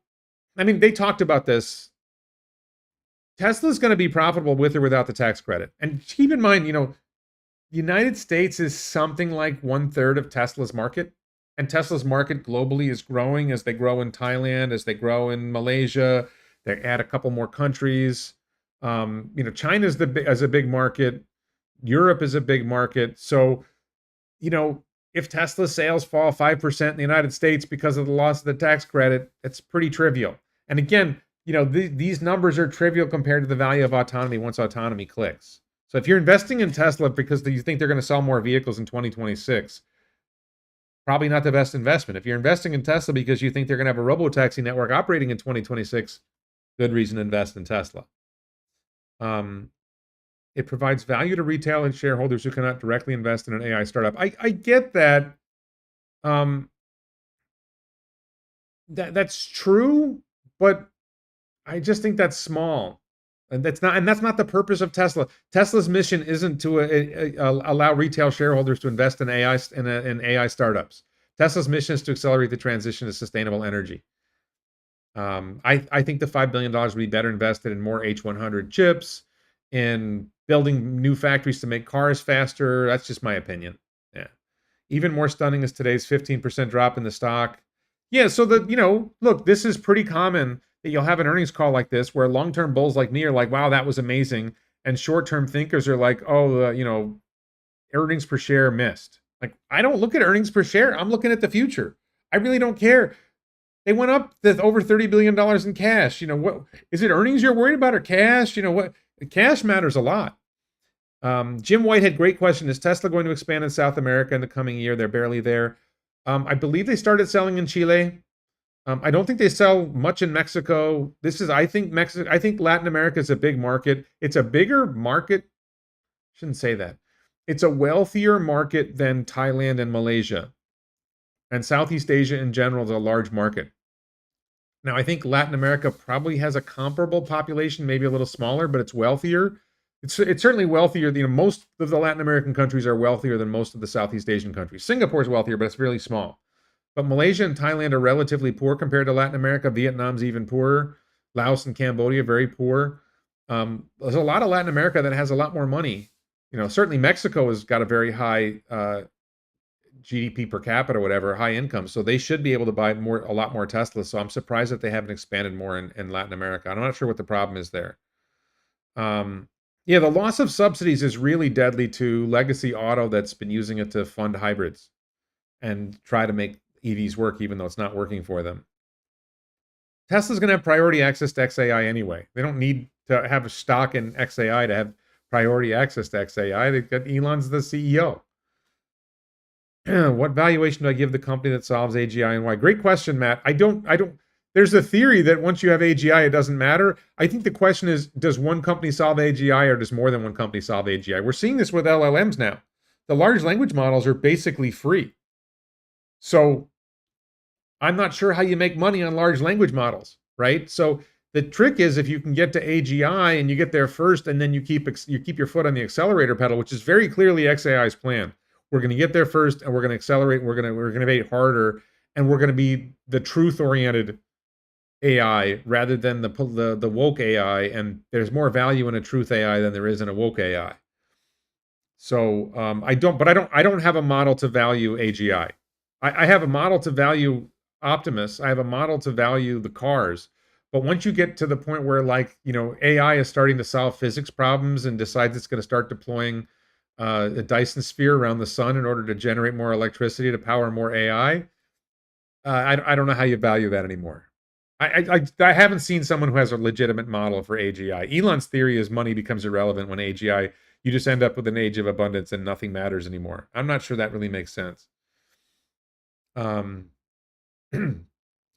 they talked about this. Tesla's going to be profitable with or without the tax credit. And keep in mind, the United States is something like 1/3 of Tesla's market. And Tesla's market globally is growing as they grow in Thailand, as they grow in Malaysia. They add a couple more countries. China is a big market. Europe is a big market. So, if Tesla sales fall 5% in the United States because of the loss of the tax credit, it's pretty trivial. And again, these numbers are trivial compared to the value of autonomy once autonomy clicks. So if you're investing in Tesla because you think they're going to sell more vehicles in 2026, probably not the best investment. If you're investing in Tesla because you think they're going to have a robo-taxi network operating in 2026, good reason to invest in Tesla. It provides value to retail and shareholders who cannot directly invest in an AI startup. I get that. That's true, but I just think that's small, and that's not the purpose of Tesla. Tesla's mission isn't to allow retail shareholders to invest in AI startups. Tesla's mission is to accelerate the transition to sustainable energy. I think the $5 billion would be better invested in more H100 chips, in building new factories to make cars faster. That's just my opinion. Yeah. Even more stunning is today's 15% drop in the stock. Yeah, so look, this is pretty common that you'll have an earnings call like this where long-term bulls like me are like, wow, that was amazing. And short-term thinkers are like, oh, earnings per share missed. Like, I don't look at earnings per share. I'm looking at the future. I really don't care. They went up to over $30 billion in cash. What is it, earnings you're worried about or cash? What cash matters a lot. Jim White had great question. Is Tesla going to expand in South America in the coming year? They're barely there. I believe they started selling in Chile. I don't think they sell much in Mexico. I think Latin America is a big market. It's a bigger market. Shouldn't say that. It's a wealthier market than Thailand and Malaysia. And Southeast Asia in general is a large market. Now, I think Latin America probably has a comparable population, maybe a little smaller, but it's wealthier. It's certainly wealthier. Most of the Latin American countries are wealthier than most of the Southeast Asian countries. Singapore is wealthier, but it's really small. But Malaysia and Thailand are relatively poor compared to Latin America. Vietnam's even poorer. Laos and Cambodia, very poor. There's a lot of Latin America that has a lot more money. Certainly Mexico has got a very high GDP per capita, whatever, high income. So they should be able to buy a lot more Teslas. So I'm surprised that they haven't expanded more in Latin America. I'm not sure what the problem is there. Yeah, the loss of subsidies is really deadly to legacy auto that's been using it to fund hybrids and try to make EVs work, even though it's not working for them. Tesla's going to have priority access to XAI anyway. They don't need to have a stock in XAI to have priority access to XAI. They've got Elon's the CEO. What valuation do I give the company that solves AGI and why? Great question, Matt. I don't. There's a theory that once you have AGI, it doesn't matter. I think the question is, does one company solve AGI or does more than one company solve AGI? We're seeing this with LLMs now. The large language models are basically free. So I'm not sure how you make money on large language models, right? So the trick is if you can get to AGI and you get there first and then you keep your foot on the accelerator pedal, which is very clearly XAI's plan. We're going to get there first and we're going to accelerate and we're going to innovate harder and we're going to be the truth-oriented AI rather than the woke AI, and there's more value in a truth AI than there is in a woke AI. So I don't have a model to value AGI. I have a model to value Optimus. I have a model to value the cars. But once you get to the point where AI is starting to solve physics problems and decides it's going to start deploying a Dyson sphere around the sun in order to generate more electricity to power more AI, I don't know how you value that anymore. I haven't seen someone who has a legitimate model for AGI. Elon's theory is money becomes irrelevant when AGI, you just end up with an age of abundance and nothing matters anymore. I'm not sure that really makes sense.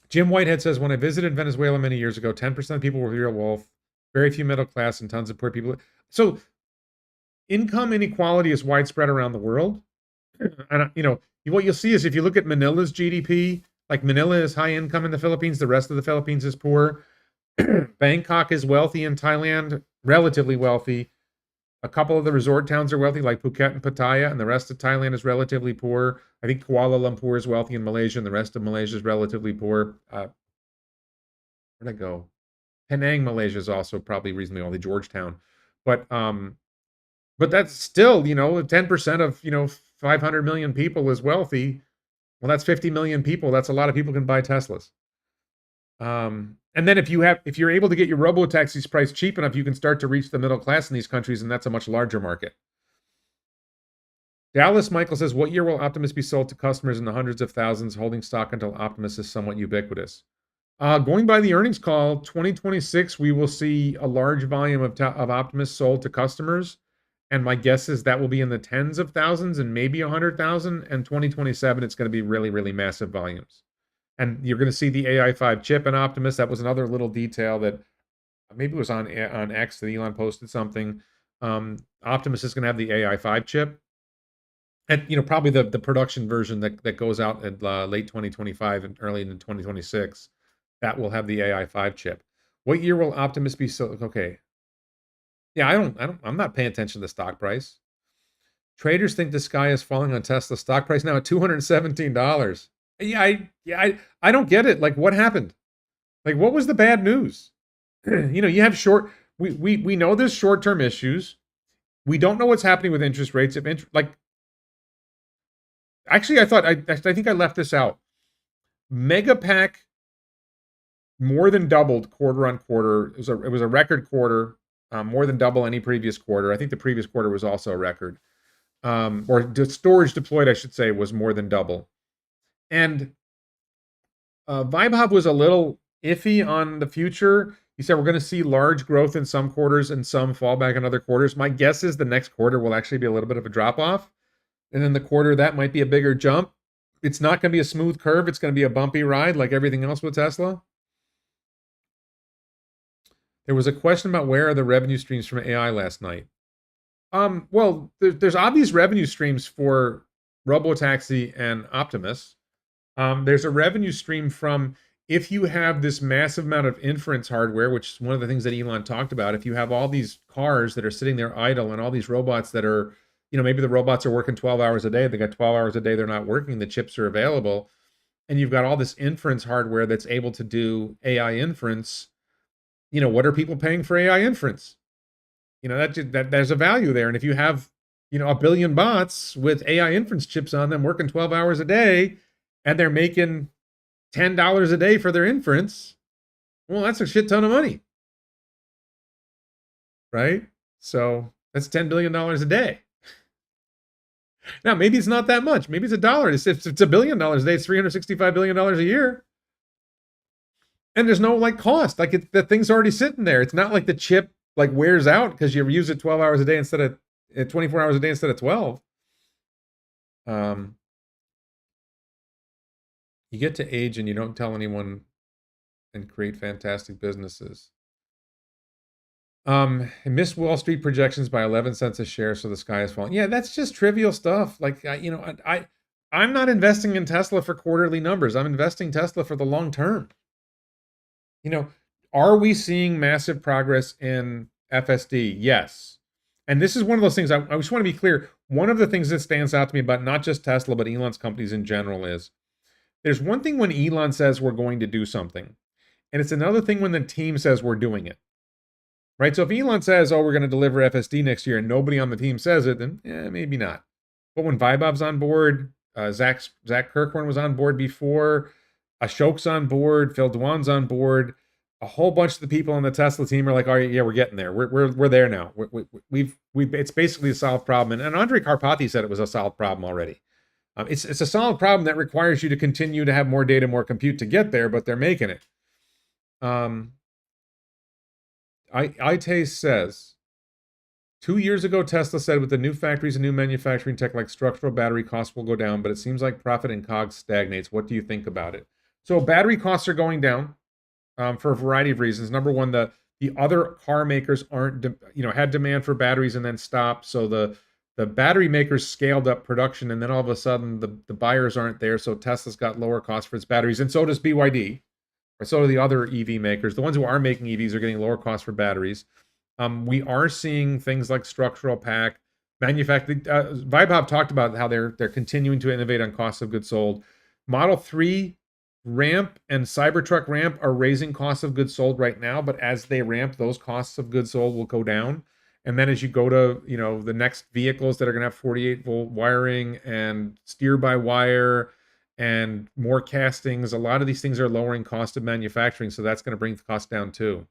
Jim Whitehead says, when I visited Venezuela many years ago, 10% of people were real wealth, very few middle class and tons of poor people. So income inequality is widespread around the world. And what you'll see is if you look at Manila's GDP, like Manila is high income in the Philippines, the rest of the Philippines is poor. Bangkok is wealthy in Thailand, relatively wealthy. A couple of the resort towns are wealthy, like Phuket and Pattaya, and the rest of Thailand is relatively poor. I think Kuala Lumpur is wealthy in Malaysia, and the rest of Malaysia is relatively poor. Where'd I go? Penang, Malaysia is also probably reasonably wealthy, Georgetown. But that's still, 10% of, 500 million people is wealthy. Well, that's 50 million people. That's a lot of people can buy Teslas. And then if you're able to get your robo-taxis priced cheap enough, you can start to reach the middle class in these countries, and that's a much larger market. Dallas Michael says, what year will Optimus be sold to customers in the hundreds of thousands, holding stock until Optimus is somewhat ubiquitous? Going by the earnings call, 2026, we will see a large volume of Optimus sold to customers. And my guess is that will be in the tens of thousands and maybe 100,000. And 2027, it's going to be really, really massive volumes. And you're going to see the AI5 chip in Optimus. That was another little detail that maybe it was on X that Elon posted something. Optimus is going to have the AI5 chip. And probably the production version that goes out in late 2025 and early in 2026, that will have the AI5 chip. What year will Optimus be so okay? Yeah, I'm not paying attention to the stock price. Traders think the sky is falling on Tesla stock price now at $217. I don't get it. Like, what happened? Like, what was the bad news? You have we know there's short-term issues. We don't know what's happening with interest rates. Actually, I think I left this out. Megapack more than doubled quarter on quarter. It was a record quarter, more than double any previous quarter. I think the previous quarter was also a record. Or the storage deployed, I should say, was more than double. And Vaibhav was a little iffy on the future. He said we're going to see large growth in some quarters and some fallback in other quarters. My guess is the next quarter will actually be a little bit of a drop off. And then the quarter that might be a bigger jump. It's not going to be a smooth curve. It's going to be a bumpy ride like everything else with Tesla. There was a question about where are the revenue streams from AI last night. Well, there's obvious revenue streams for Robotaxi and Optimus. There's a revenue stream from if you have this massive amount of inference hardware, which is one of the things that Elon talked about. If you have all these cars that are sitting there idle and all these robots that are, maybe the robots are working 12 hours a day, they got 12 hours a day they're not working, the chips are available, and you've got all this inference hardware that's able to do AI inference. What are people paying for AI inference? That there's a value there. And if you have, a billion bots with AI inference chips on them working 12 hours a day, and they're making $10 a day for their inference, well, that's a shit ton of money. Right? So that's $10 billion a day. Now, maybe it's not that much. Maybe it's $1. It's $1 billion a day. It's $365 billion a year. And there's no cost. The thing's already sitting there. It's not like the chip wears out because you use it 12 hours a day instead of 24 hours a day instead of 12. You get to age and you don't tell anyone and create fantastic businesses. I missed Wall Street projections by 11 cents a share, so the sky is falling. Yeah, that's just trivial stuff. I'm not investing in Tesla for quarterly numbers. I'm investing Tesla for the long term. Are we seeing massive progress in FSD? Yes. And this is one of those things I just want to be clear. One of the things that stands out to me about not just Tesla, but Elon's companies in general is there's one thing when Elon says we're going to do something, and it's another thing when the team says we're doing it. Right? So if Elon says, we're going to deliver FSD next year, and nobody on the team says it, then maybe not. But when Vaibhav's on board, Zach Kirkhorn was on board before, Ashok's on board, Phil Dwan's on board, a whole bunch of the people on the Tesla team are like, all right, yeah, we're getting there. We're there now. We've it's basically a solved problem. And Andrej Karpathy said it was a solved problem already. It's a solid problem that requires you to continue to have more data, more compute to get there, but they're making it. Ite says, 2 years ago, Tesla said with the new factories and new manufacturing tech like structural battery costs will go down, but it seems like profit and COGS stagnates. What do you think about it? So battery costs are going down for a variety of reasons. Number one, the other car makers had demand for batteries and then stopped. So the battery makers scaled up production, and then all of a sudden the buyers aren't there. So Tesla's got lower costs for its batteries, and so does BYD, or so do the other EV makers. The ones who are making EVs are getting lower costs for batteries. We are seeing things like structural pack, manufacturing. Vaibhav talked about how they're continuing to innovate on cost of goods sold. Model 3 ramp and Cybertruck ramp are raising costs of goods sold right now, but as they ramp, those costs of goods sold will go down. And then as you go to, the next vehicles that are going to have 48-volt wiring and steer-by-wire and more castings, a lot of these things are lowering cost of manufacturing, so that's going to bring the cost down too.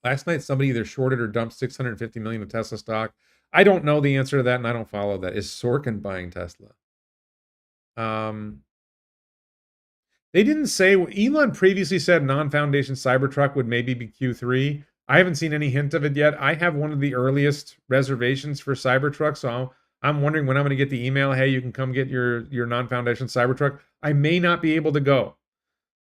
Last night, somebody either shorted or dumped 650 million of Tesla stock. I don't know the answer to that, and I don't follow that. Is Sorkin buying Tesla? They didn't say. Elon previously said non-foundation Cybertruck would maybe be Q3. I haven't seen any hint of it yet. I have one of the earliest reservations for Cybertruck, so I'm wondering when I'm going to get the email. Hey, you can come get your non-foundation Cybertruck. I may not be able to go.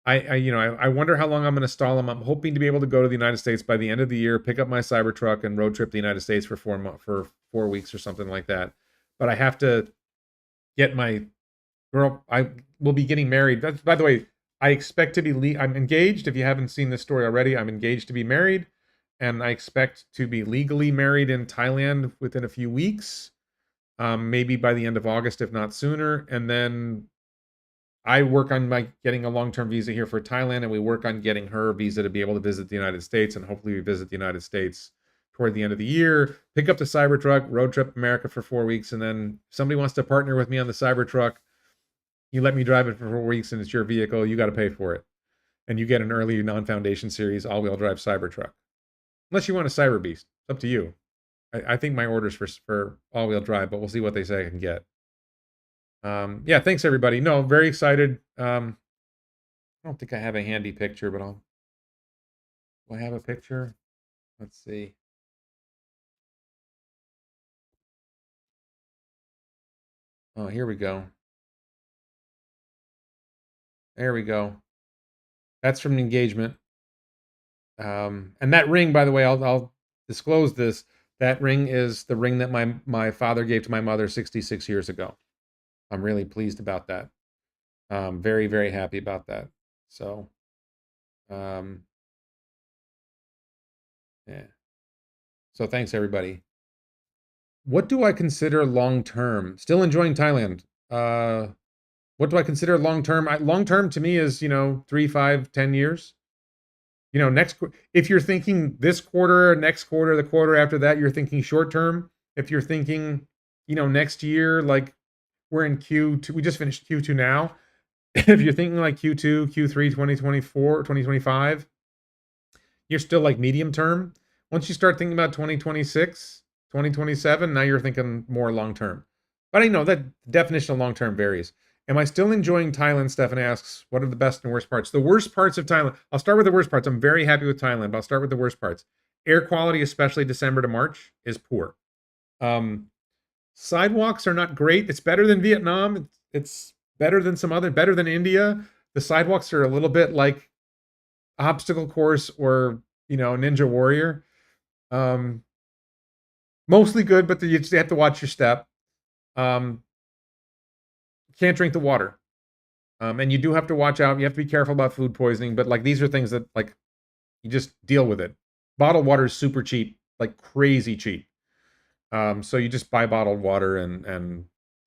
I wonder how long I'm going to stall them. I'm hoping to be able to go to the United States by the end of the year, pick up my Cybertruck, and road trip the United States for 4 weeks or something like that. But I have to get my girl. I will be getting married. By the way, I expect to be. I'm engaged. If you haven't seen this story already, I'm engaged to be married, and I expect to be legally married in Thailand within a few weeks, maybe by the end of August, if not sooner. And then I work on getting a long-term visa here for Thailand, and we work on getting her visa to be able to visit the United States, and hopefully we visit the United States toward the end of the year, pick up the Cybertruck, road trip America for 4 weeks, and then if somebody wants to partner with me on the Cybertruck, you let me drive it for 4 weeks, and it's your vehicle, you got to pay for it. And you get an early non-foundation series all-wheel drive Cybertruck. Unless you want a Cyber Beast. It's up to you. I think my order's for all-wheel drive, but we'll see what they say I can get. Yeah, thanks everybody. No, very excited. I don't think I have a handy picture, but do I have a picture? Let's see. Oh, here we go. There we go. That's from the engagement. And that ring, by the way, I'll disclose this. That ring is the ring that my father gave to my mother 66 years ago. I'm really pleased about that. Very, very happy about that. So, yeah. So thanks everybody. What do I consider long term? Still enjoying Thailand. What do I consider long term? Long term to me is 3, 5, 10 years. If you're thinking this quarter, next quarter, the quarter after that, you're thinking short term. If you're thinking, next year, like we're in Q2, we just finished Q2 now. If you're thinking like Q2, Q3, 2024, 2025, you're still like medium term. Once you start thinking about 2026, 2027, now you're thinking more long term. But I know that definition of long term varies. Am I still enjoying Thailand? Stefan asks, what are the best and worst parts? The worst parts of Thailand. I'll start with the worst parts. I'm very happy with Thailand, but I'll start with the worst parts. Air quality, especially December to March, is poor. Sidewalks are not great. It's better than Vietnam. It's better than India. The sidewalks are a little bit like obstacle course or, Ninja Warrior. Mostly good, but you just have to watch your step. Can't drink the water. And you do have to watch out. You have to be careful about food poisoning, but like these are things that like you just deal with it. Bottled water is super cheap, like crazy cheap. So you just buy bottled water and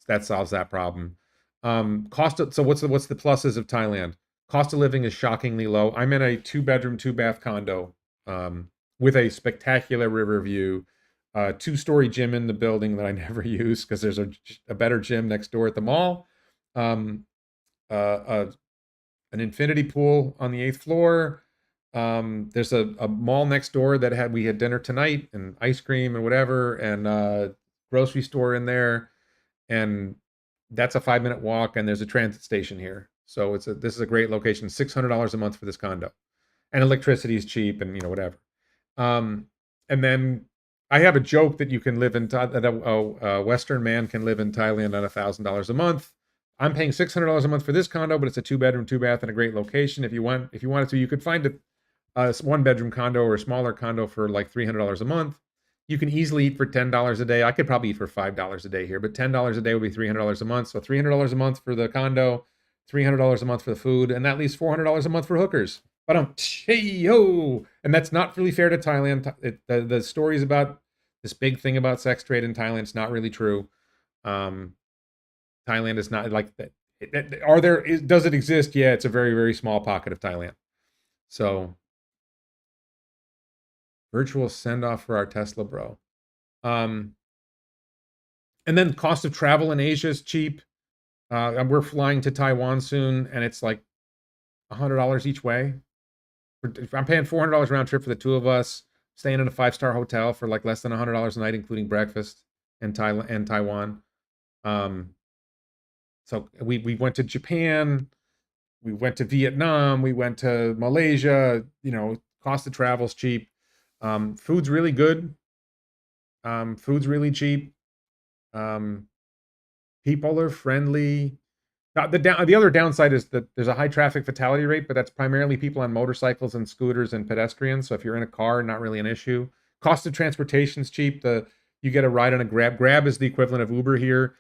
that solves that problem. So what's the pluses of Thailand? Cost of living is shockingly low. I'm in a 2-bedroom, 2-bath condo with a spectacular river view. 2-story gym in the building that I never use because there's a better gym next door at the mall. An infinity pool on the 8th floor. There's a mall next door that we had dinner tonight and ice cream and whatever, and grocery store in there, and that's a 5-minute walk, and there's a transit station here. So this is a great location. $600 a month for this condo, and electricity is cheap, and whatever. And then I have a joke that you can live in that a Western man can live in Thailand on $1,000 a month. I'm paying $600 a month for this condo, but it's a 2-bedroom, 2-bath, and a great location. If you wanted to, you could find a 1-bedroom condo or a smaller condo for like $300 a month. You can easily eat for $10 a day. I could probably eat for $5 a day here, but $10 a day would be $300 a month. So $300 a month for the condo, $300 a month for the food, and that leaves $400 a month for hookers. But and that's not really fair to Thailand. The stories about this big thing about sex trade in Thailand is not really true. Thailand is not like that. Does it exist? Yeah, it's a very, very small pocket of Thailand. So virtual send-off for our Tesla bro. And then cost of travel in Asia is cheap. We're flying to Taiwan soon, and it's like $100 each way. I'm paying $400 round trip for the two of us, staying in a 5-star hotel for like less than $100 a night, including breakfast in Thailand and Taiwan. So we went to Japan, we went to Vietnam, we went to Malaysia. Cost of travel's cheap. Food's really good. Food's really cheap. Um, People are friendly. The other downside is that there's a high traffic fatality rate, but that's primarily people on motorcycles and scooters and pedestrians. So if you're in a car, not really an issue. Cost of transportation is cheap. You get a ride on a Grab. Grab is the equivalent of Uber here.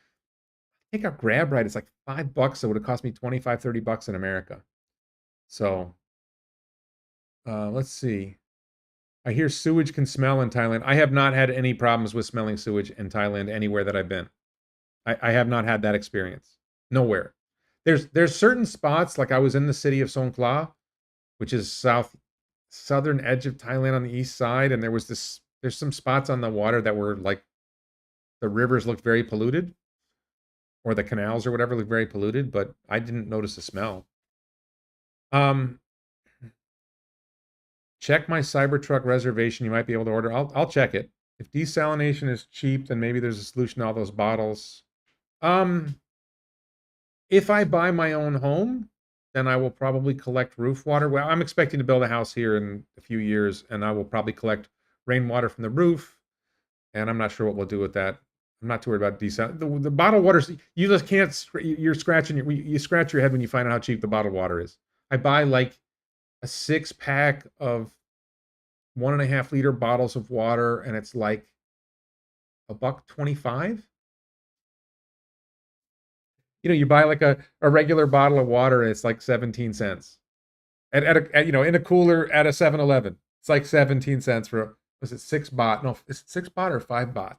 Take a Grab ride. It's like $5. It would have cost me 25, $30 in America. So let's see. I hear sewage can smell in Thailand. I have not had any problems with smelling sewage in Thailand anywhere that I've been. I have not had that experience. Nowhere. There's certain spots, like I was in the city of Songkhla, which is southern edge of Thailand on the east side, and there's some spots on the water that were like the rivers looked very polluted, or the canals or whatever looked very polluted, but I didn't notice a smell. Um, check my Cybertruck reservation. You might be able to order. I'll check it. If desalination is cheap, then maybe there's a solution to all those bottles. If I buy my own home, then I will probably collect roof water. Well, I'm expecting to build a house here in a few years, and I will probably collect rainwater from the roof. And I'm not sure what we'll do with that. I'm not too worried about desal. The bottled water, you just can't. You're scratching you scratch your head when you find out how cheap the bottled water is. I buy like a 6-pack of 1.5 liter bottles of water, and it's like $1.25. You buy like a regular bottle of water, and it's like 17 cents. In a cooler at a 7-Eleven. It's like 17 cents for, was it 6 baht? No, is it 6 baht or 5 baht?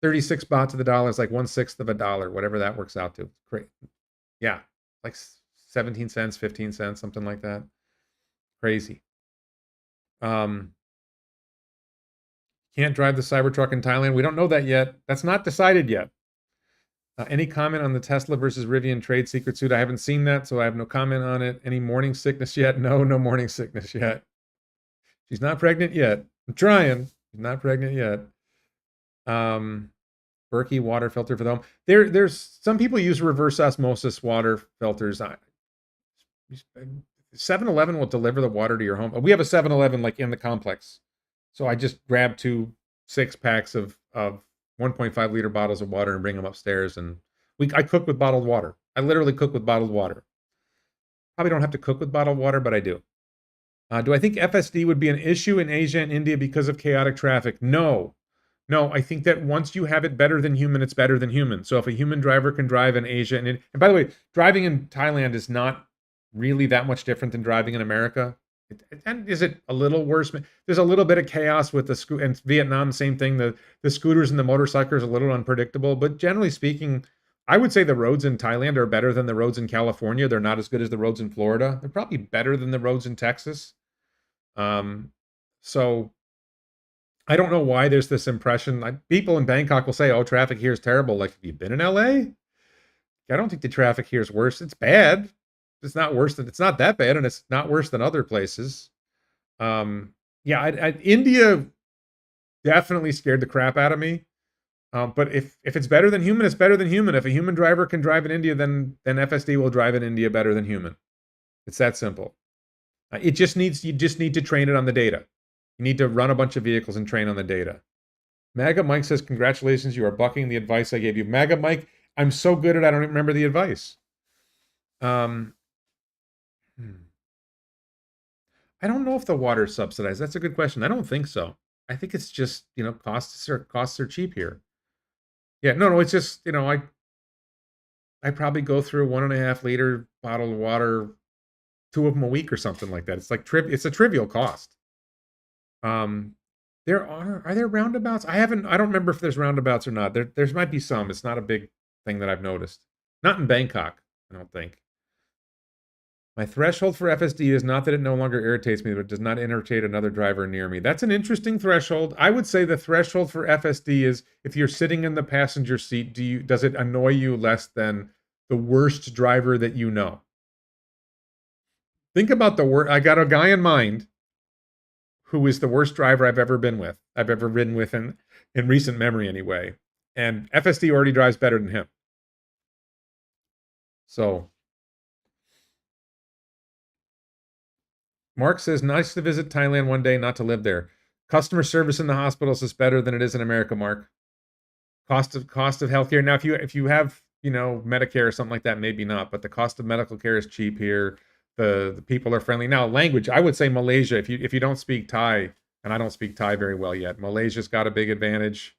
36 baht to the dollar is like 1/6 of a dollar, whatever that works out to. Great. Yeah, like 17 cents, 15 cents, something like that. Crazy. Can't drive the Cybertruck in Thailand. We don't know that yet. That's not decided yet. Any comment on the Tesla versus Rivian trade secret suit? I haven't seen that, so I have no comment on it. Any morning sickness yet? No morning sickness yet. She's not pregnant yet. I'm trying. She's not pregnant yet. Berkey water filter for the home. There's some people use reverse osmosis water filters. 7-Eleven will deliver the water to your home. We have a 7-Eleven like in the complex. So I just grab 2 6-packs of 1.5 liter bottles of water and bring them upstairs. And I cook with bottled water. I literally cook with bottled water. Probably don't have to cook with bottled water, but I do. Do I think FSD would be an issue in Asia and India because of chaotic traffic? No. I think that once you have it better than human, it's better than human. So if a human driver can drive in Asia, and by the way, driving in Thailand is not really that much different than driving in America. And is it a little worse? There's a little bit of chaos with the and Vietnam, same thing. The scooters and the motorcycles are a little unpredictable, but generally speaking, I would say the roads in Thailand are better than the roads in California. They're not as good as the roads in Florida. They're probably better than the roads in Texas. So I don't know why there's this impression. People in Bangkok will say, "Oh, traffic here is terrible." Like, have you been in LA? I don't think the traffic here is worse. It's bad. It's not worse than, it's not that bad, and it's not worse than other places. India definitely scared the crap out of me. But if it's better than human, it's better than human. If a human driver can drive in India, then FSD will drive in India better than human. It's that simple. You just need to train it on the data. You need to run a bunch of vehicles and train on the data. MAGA Mike says, congratulations, you are bucking the advice I gave you. MAGA Mike, I'm so good at I don't remember the advice. I don't know if the water is subsidized. That's a good question. I don't think so. I think it's just, costs are cheap here. Yeah, no, it's just, I probably go through 1.5 liter bottle of water, 2 of them a week or something like that. It's like it's a trivial cost. Are there roundabouts? I don't remember if there's roundabouts or not. There might be some. It's not a big thing that I've noticed. Not in Bangkok, I don't think. My threshold for FSD is not that it no longer irritates me, but it does not irritate another driver near me. That's an interesting threshold. I would say the threshold for FSD is if you're sitting in the passenger seat, does it annoy you less than the worst driver that you know? Think about the worst. I got a guy in mind who is the worst driver I've ever ridden with in recent memory anyway. And FSD already drives better than him. So Mark says, nice to visit Thailand one day, not to live there. Customer service in the hospitals is better than it is in America, Mark. Cost of healthcare. Now, if you have, Medicare or something like that, maybe not, but the cost of medical care is cheap here. The people are friendly. Now, language, I would say Malaysia, if you don't speak Thai, and I don't speak Thai very well yet, Malaysia's got a big advantage.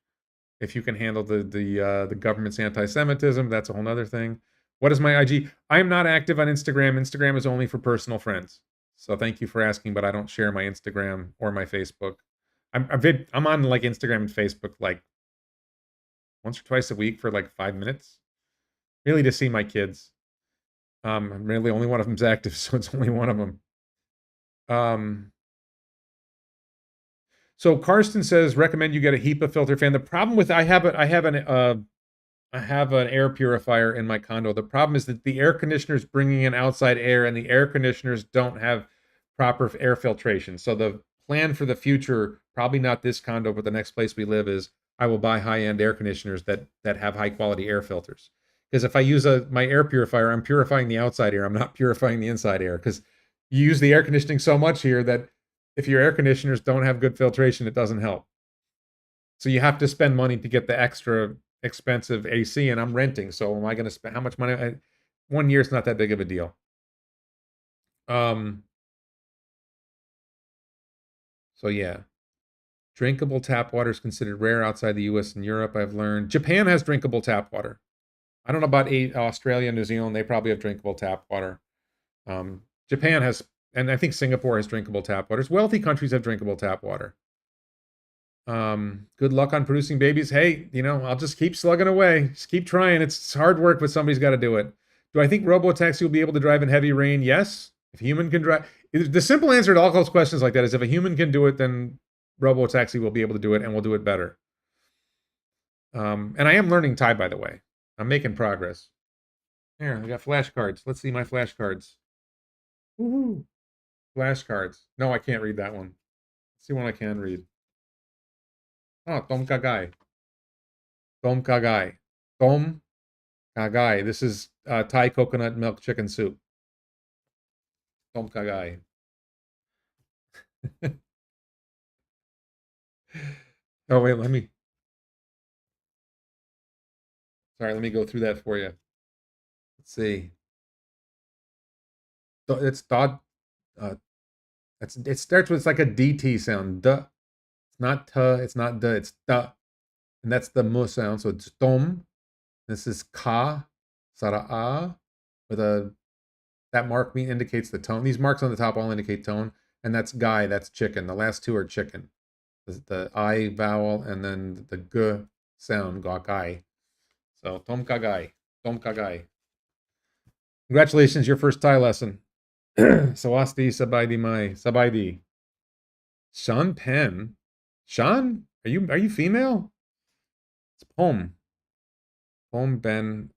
If you can handle the government's anti-Semitism, that's a whole other thing. What is my IG? I am not active on Instagram. Instagram is only for personal friends. So thank you for asking, but I don't share my Instagram or my Facebook. I'm on like Instagram and Facebook like once or twice a week for like 5 minutes, really to see my kids. Really only one of them's active, so it's only one of them. So Karsten says recommend you get a HEPA filter fan. The problem with I have an air purifier in my condo. The problem is that the air conditioner is bringing in outside air, and the air conditioners don't have proper air filtration. So the plan for the future, probably not this condo, but the next place we live, is I will buy high-end air conditioners that have high-quality air filters. Because if I use my air purifier, I'm purifying the outside air. I'm not purifying the inside air. Because you use the air conditioning so much here that if your air conditioners don't have good filtration, it doesn't help. So you have to spend money to get the extra expensive AC, and I'm renting. So am I going to spend how much money? 1 year is not that big of a deal. So yeah, drinkable tap water is considered rare outside the U.S. and Europe. I've learned Japan has drinkable tap water. I don't know about Australia, New Zealand. They probably have drinkable tap water. Japan has, and I think Singapore has drinkable tap water. Wealthy countries have drinkable tap water. Good luck on producing babies. Hey, I'll just keep slugging away. Just keep trying. It's hard work, but somebody's got to do it. Do I think Robotaxi will be able to drive in heavy rain? Yes. If a human can drive, the simple answer to all those questions like that is if a human can do it, then Robotaxi will be able to do it, and we'll do it better. And I am learning Thai, by the way. I'm making progress. Here, I got flashcards. Let's see my flashcards. Woohoo! Flashcards. No, I can't read that one. Let's see one I can read. Oh, Tom Kagai. Tom Kagai. Tom Kagai. This is Thai coconut milk chicken soup. Tom Kagai. Oh, wait, let me go through that for you. Let's see. It's dot. It starts with, it's like a DT sound. Duh. It's not t. It's not duh. It's duh. And that's the mu sound. So it's tom. This is ka. Sara with that mark indicates the tone. These marks on the top all indicate tone. And that's guy. That's chicken. The last two are chicken. The I vowel and then the g sound. Gakai. So tom kagai. Tom kagai. Congratulations, your first Thai lesson. Sawasti Sabaidi Mai. Sabaidi. Sean Penn. Sean? Are you female? It's Pom. Pom Ben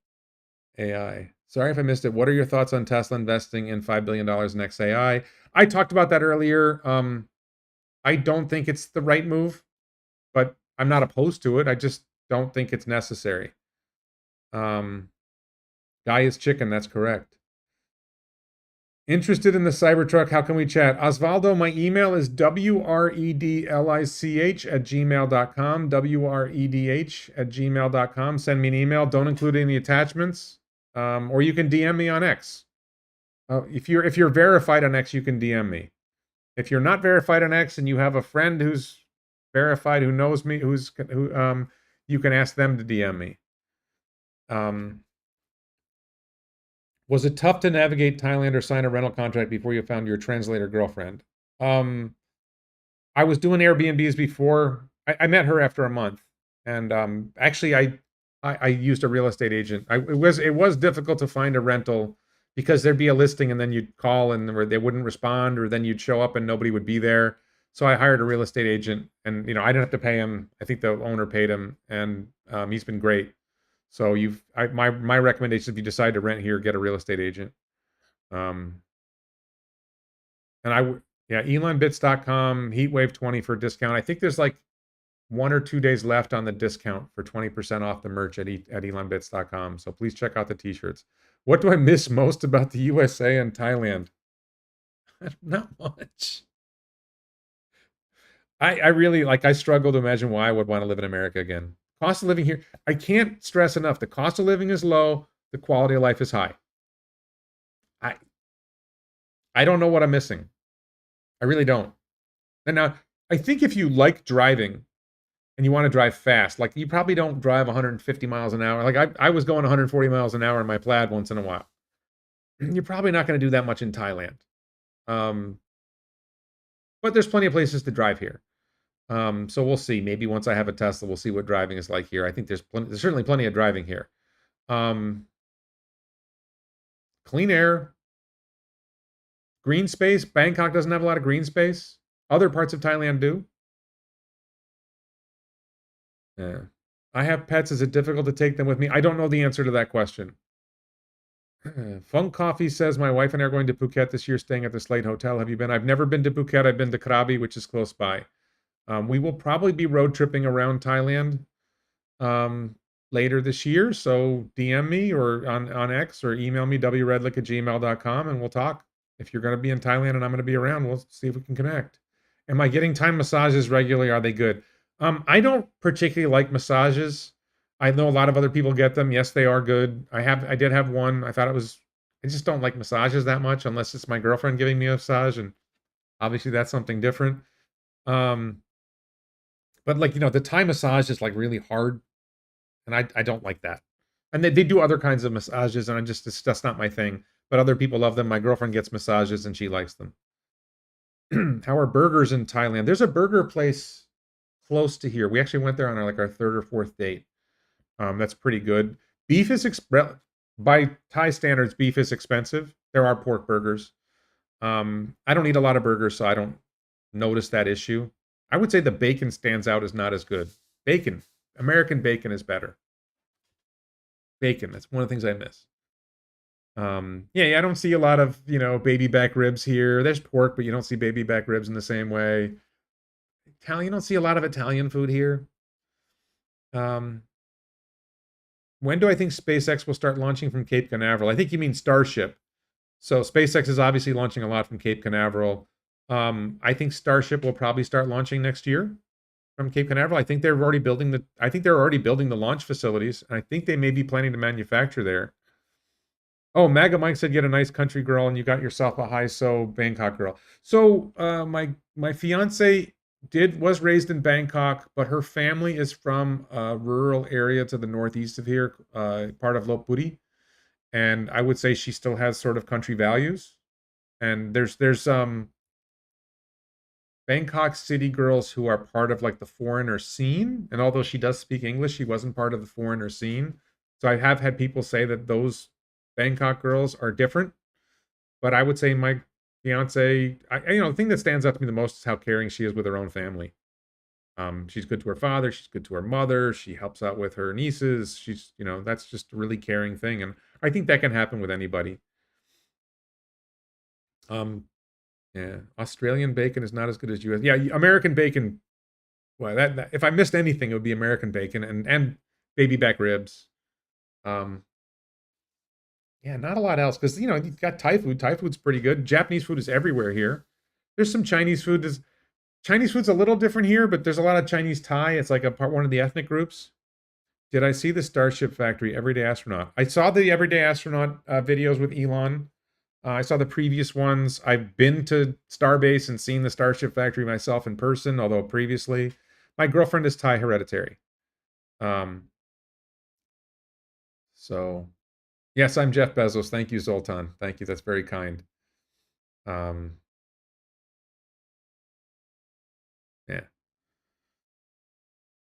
AI. Sorry if I missed it. What are your thoughts on Tesla investing in $5 billion in XAI? I talked about that earlier. I don't think it's the right move, but I'm not opposed to it. I just don't think it's necessary. Guy is chicken. That's correct. Interested in the Cybertruck? How can we chat? Osvaldo, my email is wredlich@gmail.com. wredh@gmail.com. Send me an email. Don't include any attachments. Or you can DM me on X. If you're verified on X, you can DM me. If you're not verified on X and you have a friend who's verified, who knows me, who you can ask them to DM me. Was it tough to navigate Thailand or sign a rental contract before you found your translator girlfriend? I was doing Airbnbs before. I met her after a month, and actually, I used a real estate agent. It was difficult to find a rental because there'd be a listing, and then you'd call and they wouldn't respond, or then you'd show up and nobody would be there. So I hired a real estate agent, and I didn't have to pay him. I think the owner paid him, and he's been great. So my recommendation, if you decide to rent here, get a real estate agent. elonbits.com, Heatwave 20 for a discount. I think there's like 1 or 2 days left on the discount for 20% off the merch at elonbits.com. So please check out the t-shirts. What do I miss most about the USA and Thailand? Not much. I really like. I struggle to imagine why I would want to live in America again. Cost of living here, I can't stress enough. The cost of living is low. The quality of life is high. I I don't know what I'm missing. I really don't. And now I think if you like driving and you want to drive fast, like you probably don't drive 150 miles an hour. Like I was going 140 miles an hour in my Plaid once in a while. You're probably not going to do that much in Thailand. Um, but there's plenty of places to drive here. So we'll see. Maybe once I have a Tesla, we'll see what driving is like here. I think there's certainly plenty of driving here. Um, Clean air, green space. Bangkok doesn't have a lot of green space. Other parts of Thailand do. Yeah. I have pets. Is it difficult to take them with me? I don't know the answer to that question. Funk Coffee says my wife and I are going to Phuket this year, staying at the Slate Hotel. Have you been? I've never been to Phuket. I've been to Krabi, which is close by. We will probably be road tripping around Thailand later this year. So DM me or on X or email me, wredlick@gmail.com, and we'll talk. If you're going to be in Thailand and I'm going to be around, we'll see if we can connect. Am I getting Thai massages regularly? Are they good? I don't particularly like massages. I know a lot of other people get them. Yes, they are good. I did have one. I just don't like massages that much unless it's my girlfriend giving me a massage, and obviously that's something different. Um, but like, the Thai massage is like really hard, and I don't like that. And they do other kinds of massages, and that's not my thing. But other people love them. My girlfriend gets massages and she likes them. How are burgers in Thailand? There's a burger place close to here. We actually went there on our third or fourth date. That's pretty good. Beef is by Thai standards, beef is expensive. There are pork burgers. I don't eat a lot of burgers, so I don't notice that issue. I would say the bacon stands out as not as good. Bacon, American bacon is better. Bacon, that's one of the things I miss. Yeah, I don't see a lot of, baby back ribs here. There's pork, but you don't see baby back ribs in the same way. Italian, you don't see a lot of Italian food here. When do I think SpaceX will start launching from Cape Canaveral? I think you mean Starship. So SpaceX is obviously launching a lot from Cape Canaveral. I think Starship will probably start launching next year from Cape Canaveral. I think they're already building the launch facilities, and I think they may be planning to manufacture there. Oh, Maga Mike said get a nice country girl, and you got yourself a high-so Bangkok girl. So my fiance was raised in Bangkok, but her family is from a rural area to the northeast of here, part of Lopburi, and I would say she still has sort of country values. And there's Bangkok city girls who are part of like the foreigner scene, and although she does speak English, she wasn't part of the foreigner scene. So I have had people say that those Bangkok girls are different, but I would say my fiance, the thing that stands out to me the most is how caring she is with her own family. She's good to her father, she's good to her mother, she helps out with her nieces. She's, that's just a really caring thing, and I think that can happen with anybody. Yeah, Australian bacon is not as good as US. Yeah, American bacon. Well, that if I missed anything, it would be American bacon and baby back ribs. Yeah, not a lot else because you've got Thai food. Thai food's pretty good. Japanese food is everywhere here. There's some Chinese food. Chinese food's a little different here, but there's a lot of Chinese Thai. It's like one of the ethnic groups. Did I see the Starship Factory Everyday Astronaut? I saw the Everyday Astronaut videos with Elon. I saw the previous ones. I've been to Starbase and seen the Starship Factory myself in person, although previously. My girlfriend is Thai hereditary. So, yes, I'm Jeff Bezos. Thank you, Zoltan. Thank you. That's very kind. Yeah.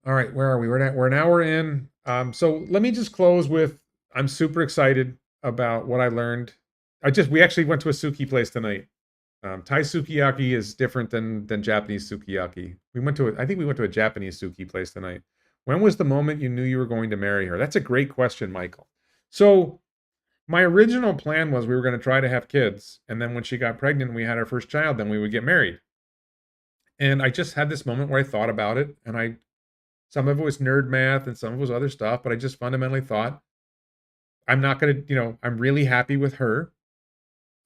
All right, where are we? We're an hour in. So let me just close with I'm super excited about what I learned. We actually went to a suki place tonight. Thai sukiyaki is different than Japanese sukiyaki. I think we went to a Japanese suki place tonight. When was the moment you knew you were going to marry her? That's a great question, Michael. So my original plan was we were going to try to have kids, and then when she got pregnant and we had our first child, then we would get married. And I just had this moment where I thought about it, and some of it was nerd math and some of it was other stuff, but I just fundamentally thought I'm not going to, I'm really happy with her.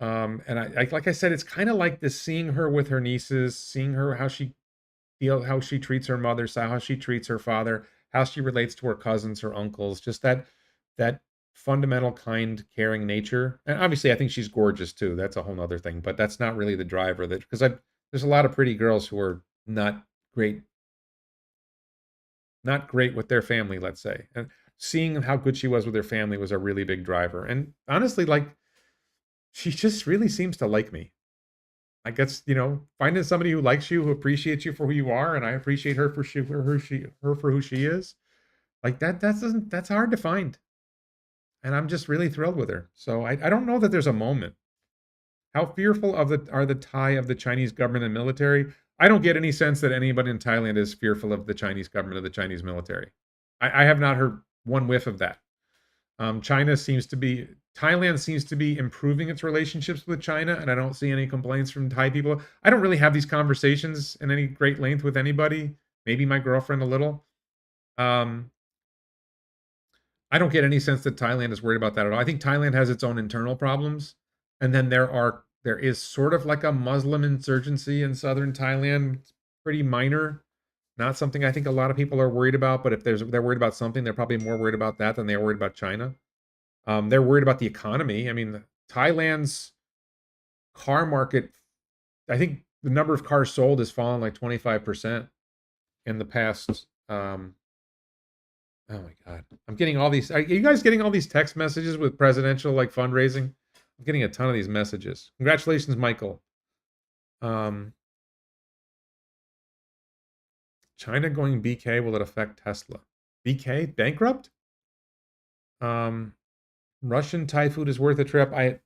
And like I said, it's kind of like this, seeing her with her nieces, seeing her how she how she treats her mother, how she treats her father, how she relates to her cousins, her uncles, just that fundamental, kind, caring nature. And obviously, I think she's gorgeous too. That's a whole other thing, but that's not really the driver. That because there's a lot of pretty girls who are great, not great with their family, let's say. And seeing how good she was with her family was a really big driver. And honestly, like she just really seems to like me. I guess, finding somebody who likes you, who appreciates you for who you are, and I appreciate her for who she is. Like that's hard to find. And I'm just really thrilled with her. So I don't know that there's a moment. How fearful are the Thai of the Chinese government and military? I don't get any sense that anybody in Thailand is fearful of the Chinese government or the Chinese military. I have not heard one whiff of that. Thailand seems to be improving its relationships with China, and I don't see any complaints from Thai people. I don't really have these conversations in any great length with anybody. Maybe my girlfriend a little. I don't get any sense that Thailand is worried about that at all. I think Thailand has its own internal problems, and then there is sort of like a Muslim insurgency in southern Thailand. It's pretty minor, not something I think a lot of people are worried about. But if they're worried about something, they're probably more worried about that than they're worried about China. They're worried about the economy. I mean, Thailand's car market, I think the number of cars sold has fallen like 25% in the past. Oh my God. I'm getting all these. Are you guys getting all these text messages with presidential like fundraising? I'm getting a ton of these messages. Congratulations, Michael. China going BK, will it affect Tesla? BK bankrupt? Russian Thai food is worth a trip. You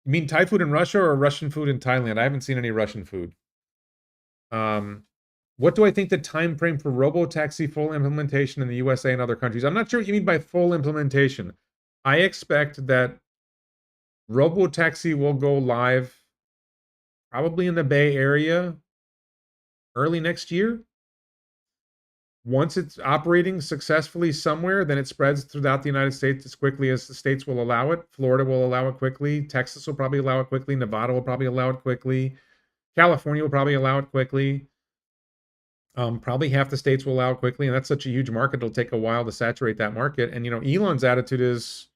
mean Thai food in Russia or Russian food in Thailand? I haven't seen any Russian food. What do I think the time frame for robo-taxi full implementation in the USA and other countries? I'm not sure what you mean by full implementation. I expect that robo-taxi will go live probably in the Bay Area early next year. Once it's operating successfully somewhere, then it spreads throughout the United States as quickly as the states will allow it. Florida will allow it quickly. Texas will probably allow it quickly. Nevada will probably allow it quickly. California will probably allow it quickly. Probably half the states will allow it quickly, and that's such a huge market. It'll take a while to saturate that market. And Elon's attitude is,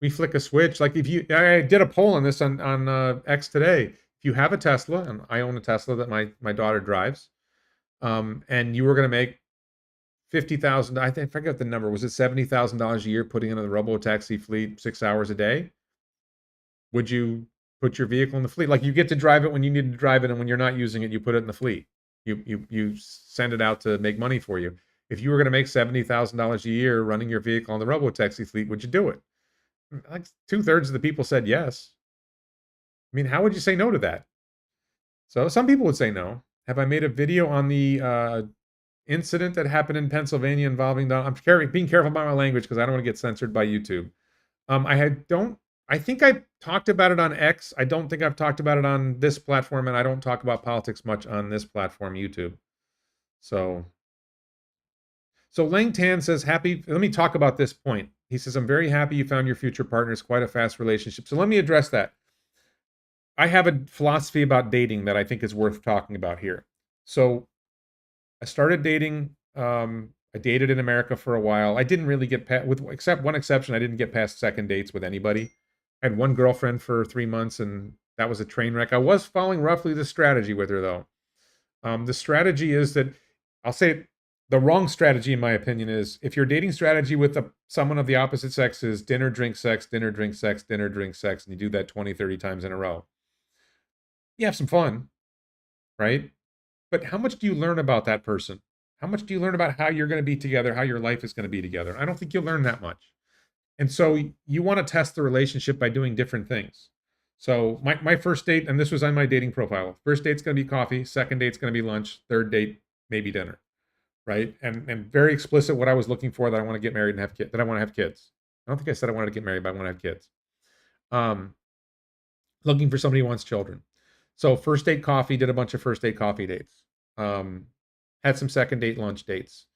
we flick a switch. Like I did a poll on this on X today. If you have a Tesla, and I own a Tesla that my daughter drives, and you were going to make $50,000, I forget the number, was it $70,000 a year putting into the robo-taxi fleet 6 hours a day? Would you put your vehicle in the fleet? Like, you get to drive it when you need to drive it, and when you're not using it, you put it in the fleet. You send it out to make money for you. If you were going to make $70,000 a year running your vehicle on the robo-taxi fleet, would you do it? Like 2/3 of the people said yes. I mean, how would you say no to that? So some people would say no. Have I made a video on the incident that happened in Pennsylvania involving I'm being careful about my language because I don't want to get censored by YouTube. I think I talked about it on X. I don't think I've talked about it on this platform, and I don't talk about politics much on this platform, YouTube. So Lang Tan says, let me talk about this point. He says, I'm very happy you found your future partner. It's quite a fast relationship. So let me address that. I have a philosophy about dating that I think is worth talking about here. So I started dating. I dated in America for a while. I didn't really get past, with except one exception, I didn't get past second dates with anybody. I had one girlfriend for 3 months, and that was a train wreck. I was following roughly the strategy with her, though. The strategy is that, I'll say the wrong strategy, in my opinion, is if your dating strategy with someone of the opposite sex is dinner, drink, sex, dinner, drink, sex, dinner, drink, sex, and you do that 20, 30 times in a row. You have some fun, right? But how much do you learn about that person? How much do you learn about how you're going to be together, how your life is going to be together? I don't think you'll learn that much. And so you want to test the relationship by doing different things. So my first date, and this was on my dating profile, first date's going to be coffee, second date's going to be lunch, third date, maybe dinner, right? And very explicit what I was looking for, that I want to get married and have kids, that I want to have kids. I don't think I said I wanted to get married, but I want to have kids. Looking for somebody who wants children. So first date coffee, did a bunch of first date coffee dates. Had some second date lunch dates.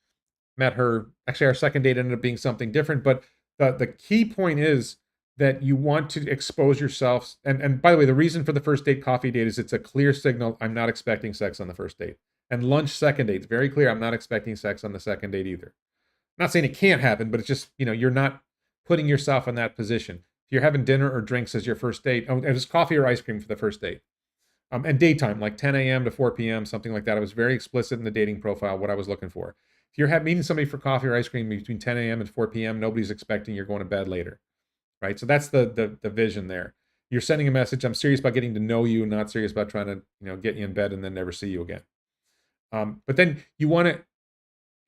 Met her. Actually, our second date ended up being something different. But the key point is that you want to expose yourself. And by the way, the reason for the first date coffee date is it's a clear signal. I'm not expecting sex on the first date. And lunch second date. It's very clear I'm not expecting sex on the second date either. I'm not saying it can't happen, but it's just, you're not putting yourself in that position. If you're having dinner or drinks as your first date, it was coffee or ice cream for the first date. And daytime, like 10 a.m. to 4 p.m., something like that. I was very explicit in the dating profile, what I was looking for. If you're meeting somebody for coffee or ice cream between 10 a.m. and 4 p.m., nobody's expecting you're going to bed later, right? So that's the vision there. You're sending a message, I'm serious about getting to know you, not serious about trying to, get you in bed and then never see you again. But then you want to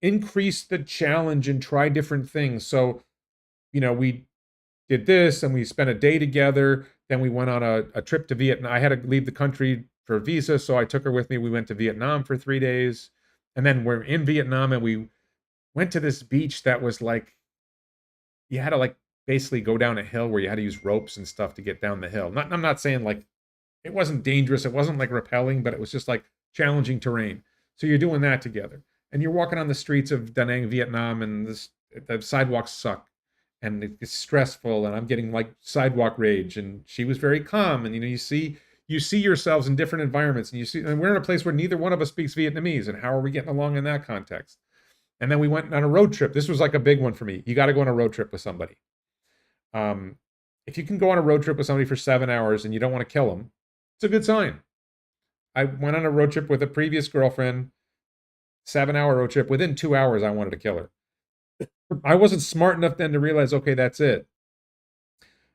increase the challenge and try different things. So, we did this and we spent a day together. Then we went on a trip to Vietnam. I had to leave the country for a visa, so I took her with me. We went to Vietnam for 3 days. And then we're in Vietnam and we went to this beach that was like, you had to like basically go down a hill where you had to use ropes and stuff to get down the hill. I'm not saying like it wasn't dangerous. It wasn't like repelling, but it was just like challenging terrain. So you're doing that together. And you're walking on the streets of Da Nang, Vietnam, and the sidewalks suck. And it's stressful, and I'm getting like sidewalk rage. And she was very calm. And you see yourselves in different environments, and we're in a place where neither one of us speaks Vietnamese. And how are we getting along in that context? And then we went on a road trip. This was like a big one for me. You got to go on a road trip with somebody. If you can go on a road trip with somebody for 7 hours and you don't want to kill them, it's a good sign. I went on a road trip with a previous girlfriend, 7-hour road trip. Within 2 hours, I wanted to kill her. I wasn't smart enough then to realize, okay, that's it.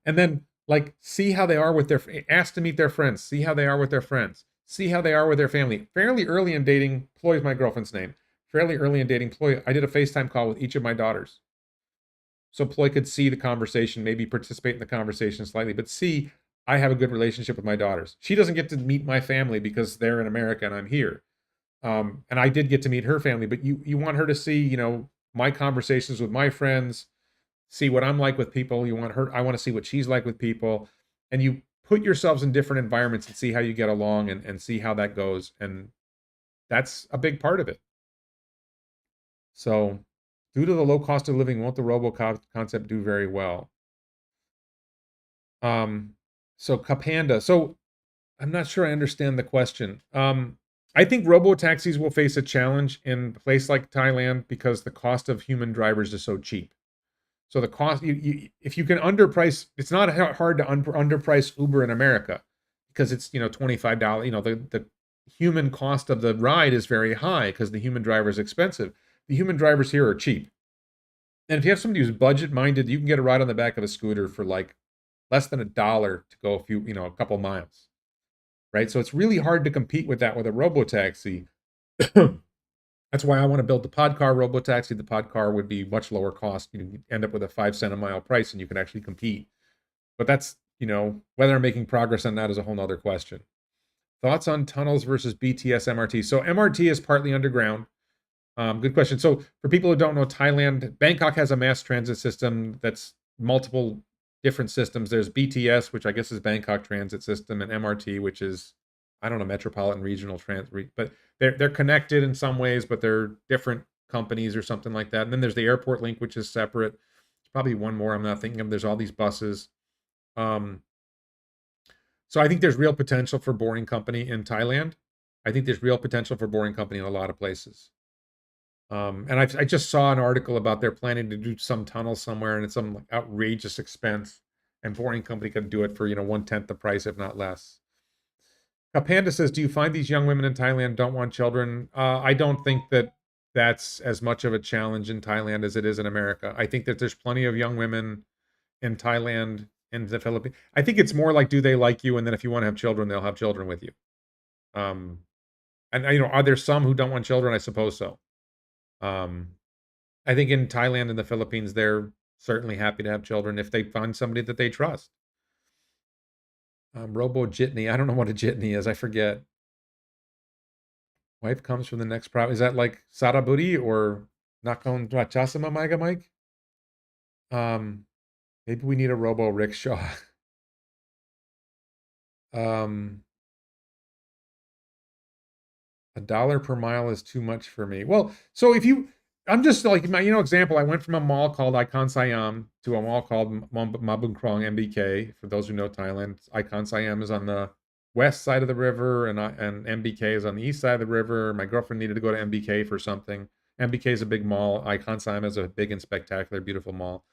And then, like, see how they are with ask to meet their friends. See how they are with their friends. See how they are with their family. Fairly early in dating, Ploy's my girlfriend's name. Fairly early in dating, Ploy, I did a FaceTime call with each of my daughters. So Ploy could see the conversation, maybe participate in the conversation slightly, but see, I have a good relationship with my daughters. She doesn't get to meet my family because they're in America and I'm here. And I did get to meet her family, but you want her to see, my conversations with my friends, see what I'm like with people. I want to see what she's like with people. And you put yourselves in different environments and see how you get along and see how that goes. And that's a big part of it. So due to the low cost of living, won't the Robo concept do very well? So Capanda. So I'm not sure I understand the question. I think robo taxis will face a challenge in a place like Thailand because the cost of human drivers is so cheap. So the cost, if you can underprice, it's not hard to underprice Uber in America because it's $25. The human cost of the ride is very high because the human driver is expensive. The human drivers here are cheap. And if you have somebody who's budget minded, you can get a ride on the back of a scooter for like less than $1 to go a couple miles. Right? So it's really hard to compete with that with a robo-taxi. That's why I want to build the pod car robo-taxi. The pod car would be much lower cost. You end up with a 5 cent a mile price and you can actually compete. But that's, whether I'm making progress on that is a whole nother question. Thoughts on tunnels versus BTS MRT? So MRT is partly underground. Good question. So for people who don't know, Bangkok has a mass transit system that's multiple different systems. There's BTS, which I guess is Bangkok Transit System, and MRT, which is, I don't know, Metropolitan Regional Transit, but they're connected in some ways, but they're different companies or something like that. And then there's the Airport Link, which is separate. There's probably one more I'm not thinking of. There's all these buses. So I think there's real potential for Boring Company in Thailand. I think there's real potential for Boring Company in a lot of places. And I just saw an article about they're planning to do some tunnel somewhere, and it's some like outrageous expense. And Boring Company could do it for 1/10 the price, if not less. Panda says, "Do you find these young women in Thailand don't want children?" I don't think that that's as much of a challenge in Thailand as it is in America. I think that there's plenty of young women in Thailand and the Philippines. I think it's more like, do they like you? And then if you want to have children, they'll have children with you. And are there some who don't want children? I suppose so. I think in Thailand and the Philippines, they're certainly happy to have children if they find somebody that they trust. Robo jitney. I don't know what a jitney is. I forget. Wife comes from the next province. Is that like Saraburi or Nakon Dwachasama Maiga Mike? Maybe we need a robo rickshaw. $1 per mile is too much for me. Well, so I'm just like my, example. I went from a mall called Icon Siam to a mall called Mabung Krong MBK. For those who know Thailand, Icon Siam is on the west side of the river, and MBK is on the east side of the river. My girlfriend needed to go to MBK for something. MBK is a big mall. Icon Simon is a big and spectacular, beautiful mall.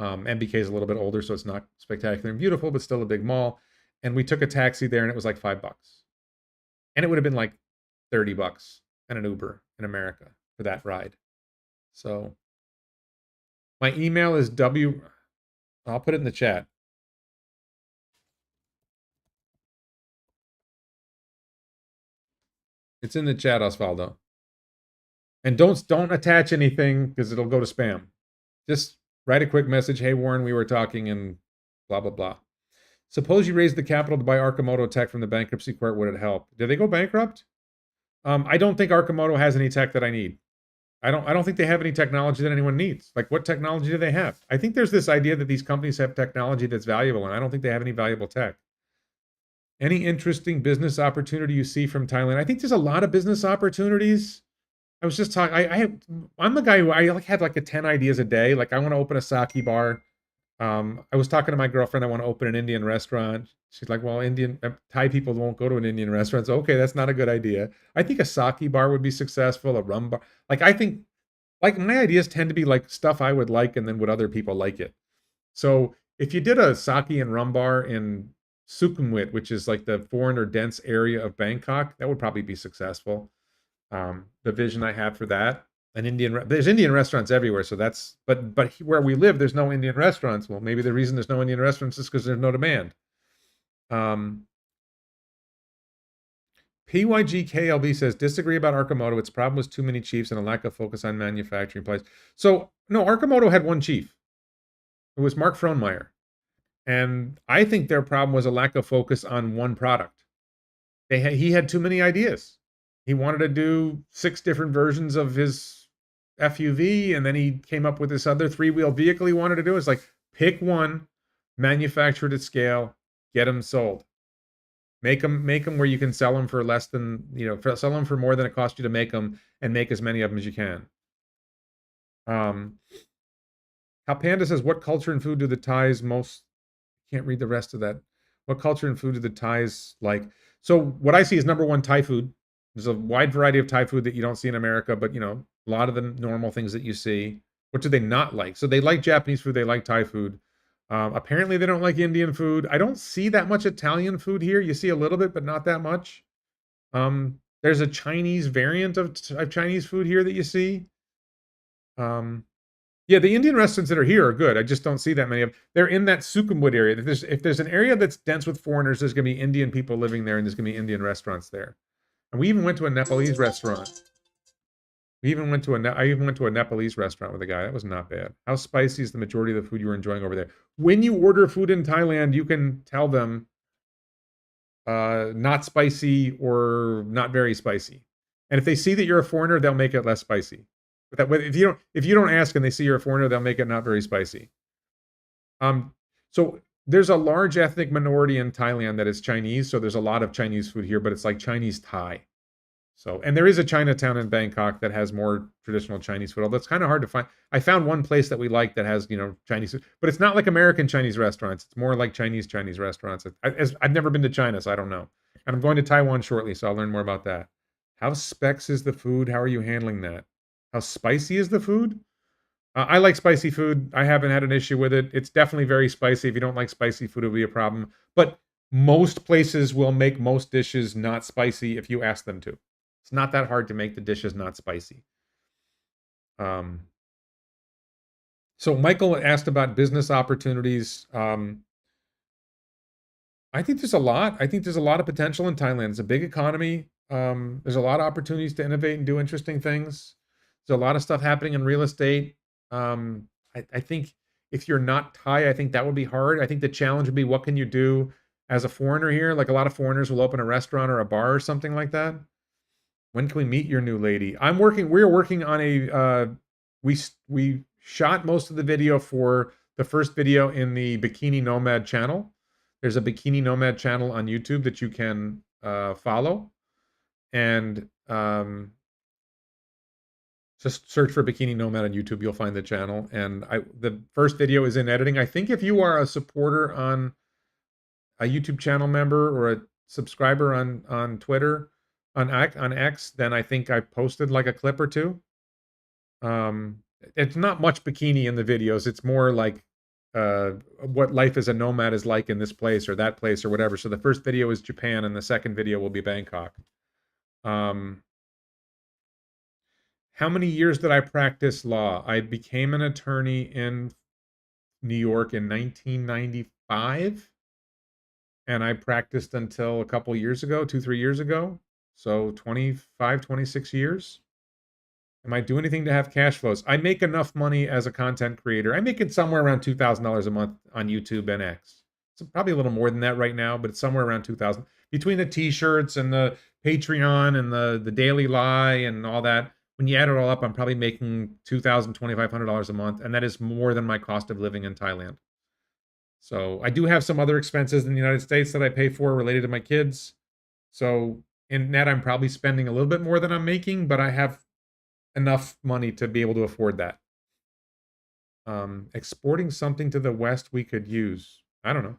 MBK is a little bit older, so it's not spectacular and beautiful, but still a big mall. And we took a taxi there, and it was like $5, and it would have been like $30 and an Uber in America for that ride. So my email is I'll put it in the chat. It's in the chat, Osvaldo. And don't attach anything because it'll go to spam. Just write a quick message. Hey, Warren, we were talking and blah, blah, blah. Suppose you raised the capital to buy Arcimoto tech from the bankruptcy court. Would it help? Did they go bankrupt? I don't think Arcimoto has any tech that I need. I don't think they have any technology that anyone needs. Like, what technology do they have? I think there's this idea that these companies have technology that's valuable, and I don't think they have any valuable tech. Any interesting business opportunity you see from Thailand? I think there's a lot of business opportunities. I was just talking. I'm the guy who had like a 10 ideas a day. Like, I want to open a sake bar. I was talking to my girlfriend. I want to open an Indian restaurant. She's like, well, Thai people won't go to an Indian restaurant. So, okay, that's not a good idea. I think a sake bar would be successful, a rum bar. Like, I think, like, my ideas tend to be like stuff I would like, and then would other people like it. So if you did a sake and rum bar in Sukhumvit, which is like the foreigner dense area of Bangkok, that would probably be successful. The vision I have for that. There's Indian restaurants everywhere, so that's but where we live, there's no Indian restaurants. Well, maybe the reason there's no Indian restaurants is because there's no demand. PYGKLB says disagree about Arcimoto. Its problem was too many chiefs and a lack of focus on manufacturing place. So no, Arcimoto had one chief. It was Mark Frohnmeyer, and I think their problem was a lack of focus on one product. He had too many ideas. He wanted to do 6 different versions of his FUV, and then he came up with this other 3-wheel vehicle he wanted to do. It's like, pick one, manufacture it at scale, get them sold. Make them where you can sell them for less than, sell them for more than it cost you to make them, and make as many of them as you can. How Panda says, what culture and food do the Thais most, can't read the rest of that. What culture and food do the Thais like? So what I see is number one, Thai food. There's a wide variety of Thai food that you don't see in America, but a lot of the normal things that you see. What do they not like? So they like Japanese food, they like Thai food. Apparently they don't like Indian food. I don't see that much Italian food here. You see a little bit, but not that much. There's a Chinese variant of Chinese food here that you see. Yeah, the Indian restaurants that are here are good. I just don't see that many of them. They're in that Sukhumvit area. If there's an area that's dense with foreigners, there's going to be Indian people living there, and there's going to be Indian restaurants there. And we even went to a Nepalese restaurant. I even went to a Nepalese restaurant with a guy. That was not bad. How spicy is the majority of the food you were enjoying over there? When you order food in Thailand, you can tell them not spicy or not very spicy. And if they see that you're a foreigner, they'll make it less spicy. But if you don't ask and they see you're a foreigner, they'll make it not very spicy. So there's a large ethnic minority in Thailand that is Chinese. So there's a lot of Chinese food here, but it's like Chinese Thai. So, and there is a Chinatown in Bangkok that has more traditional Chinese food, although it's kind of hard to find. I found one place that we like that has, Chinese food, but it's not like American Chinese restaurants. It's more like Chinese restaurants. I've never been to China, so I don't know. And I'm going to Taiwan shortly, so I'll learn more about that. How specs is the food? How are you handling that? How spicy is the food? I like spicy food. I haven't had an issue with it. It's definitely very spicy. If you don't like spicy food, it'll be a problem. But most places will make most dishes not spicy if you ask them to. It's not that hard to make the dishes not spicy. So Michael asked about business opportunities. I think there's a lot. I think there's a lot of potential in Thailand. It's a big economy. There's a lot of opportunities to innovate and do interesting things. There's a lot of stuff happening in real estate. I think if you're not Thai, I think that would be hard. I think the challenge would be, what can you do as a foreigner here? Like, a lot of foreigners will open a restaurant or a bar or something like that. When can we meet your new lady? We're working on a, we shot most of the video for the first video in the Bikini Nomad channel. There's a Bikini Nomad channel on YouTube that you can follow. And just search for Bikini Nomad on YouTube. You'll find the channel. And the first video is in editing. I think if you are a supporter on a YouTube channel member or subscriber on Twitter, on X, then I think I posted like a clip or two. It's not much bikini in the videos. It's more like what life as a nomad is like in this place or that place or whatever. So the first video is Japan, and the second video will be Bangkok. How many years did I practice law? I became an attorney in New York in 1995, and I practiced until a couple years ago, 2-3 years ago. So 25, 26 years. Am I doing anything to have cash flows? I make enough money as a content creator. I make it somewhere around $2,000 a month on YouTube and X. It's probably a little more than that right now, but it's somewhere around 2,000 between the t-shirts and the Patreon and the Daily Lie and all that. When you add it all up, I'm probably making $2,000, $2,500 a month, and that is more than my cost of living in Thailand. So I do have some other expenses in the United States that I pay for related to my kids. So in net, I'm probably spending a little bit more than I'm making, but I have enough money to be able to afford that. Exporting something to the West we could use. I don't know.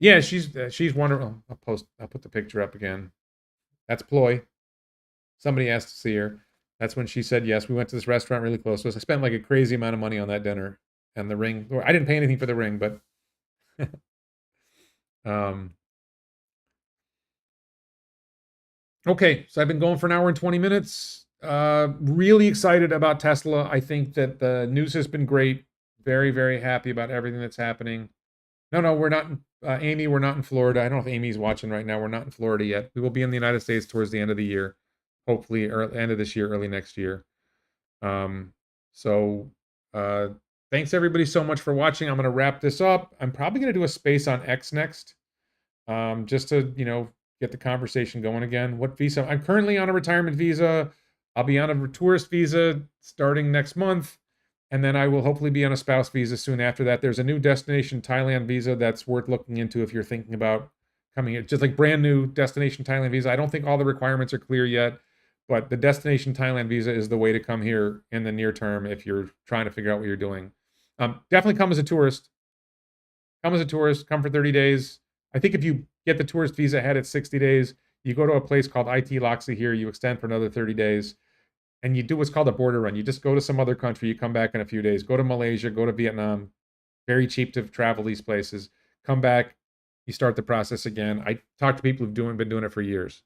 Yeah, she's wonderful. I'll put the picture up again. That's Ploy. Somebody asked to see her. That's when she said yes. We went to this restaurant really close to us. I spent like a crazy amount of money on that dinner and the ring. I didn't pay anything for the ring, but okay, so I've been going for an hour and 20 minutes. Really excited about Tesla. I think that the news has been great. Very, very happy about everything that's happening. No, we're not. Amy, we're not in Florida. I don't know if Amy's watching right now. We're not in Florida yet. We will be in the United States towards the end of the year, hopefully, or end of this year, early next year. So thanks everybody so much for watching. I'm going to wrap this up. I'm probably going to do a space on X next, just to get the conversation going again. What visa? I'm currently on a retirement visa. I'll be on a tourist visa starting next month, and then I will hopefully be on a spouse visa soon after that. There's a new destination Thailand visa that's worth looking into if you're thinking about coming in. Just like brand new destination Thailand visa. I don't think all the requirements are clear yet, but the destination Thailand visa is the way to come here in the near term if you're trying to figure out what you're doing. Definitely come as a tourist. Come as a tourist. Come for 30 days. I think if you get the tourist visa ahead at 60 days, you go to a place called IT Loxley here, you extend for another 30 days, and you do what's called a border run. You just go to some other country, you come back in a few days, go to Malaysia, go to Vietnam. Very cheap to travel these places. Come back, you start the process again. I talk to people who've been doing it for years.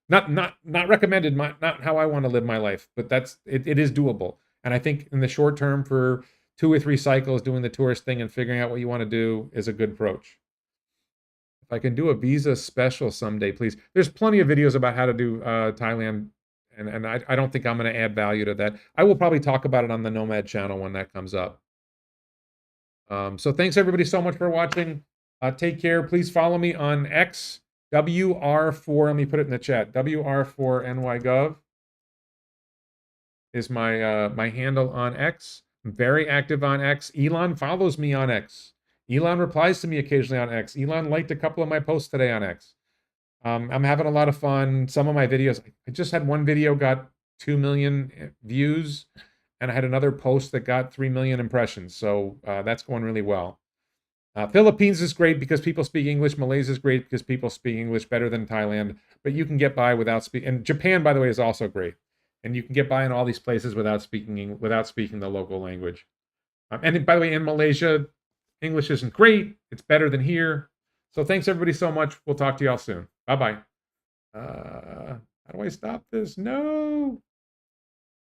Not recommended, not how I want to live my life, but it is doable. And I think in the short term, for 2 or 3 cycles, doing the tourist thing and figuring out what you want to do is a good approach. If I can do a visa special someday, please. There's plenty of videos about how to do Thailand, and I don't think I'm going to add value to that. I will probably talk about it on the Nomad channel when that comes up. So thanks everybody so much for watching. Take care. Please follow me on X, WR4. Let me put it in the chat. WR4NYGov is my handle on X. I'm very active on X. Elon follows me on X. Elon replies to me occasionally on X. Elon liked a couple of my posts today on X. I'm having a lot of fun. Some of my videos, I just had one video got 2 million views, and I had another post that got 3 million impressions. So that's going really well. Philippines is great because people speak English. Malaysia is great because people speak English better than Thailand. But you can get by without speaking. And Japan, by the way, is also great. And you can get by in all these places without speaking the local language. And by the way, in Malaysia, English isn't great. It's better than here. So thanks everybody so much. We'll talk to y'all soon. Bye-bye. How do I stop this? No.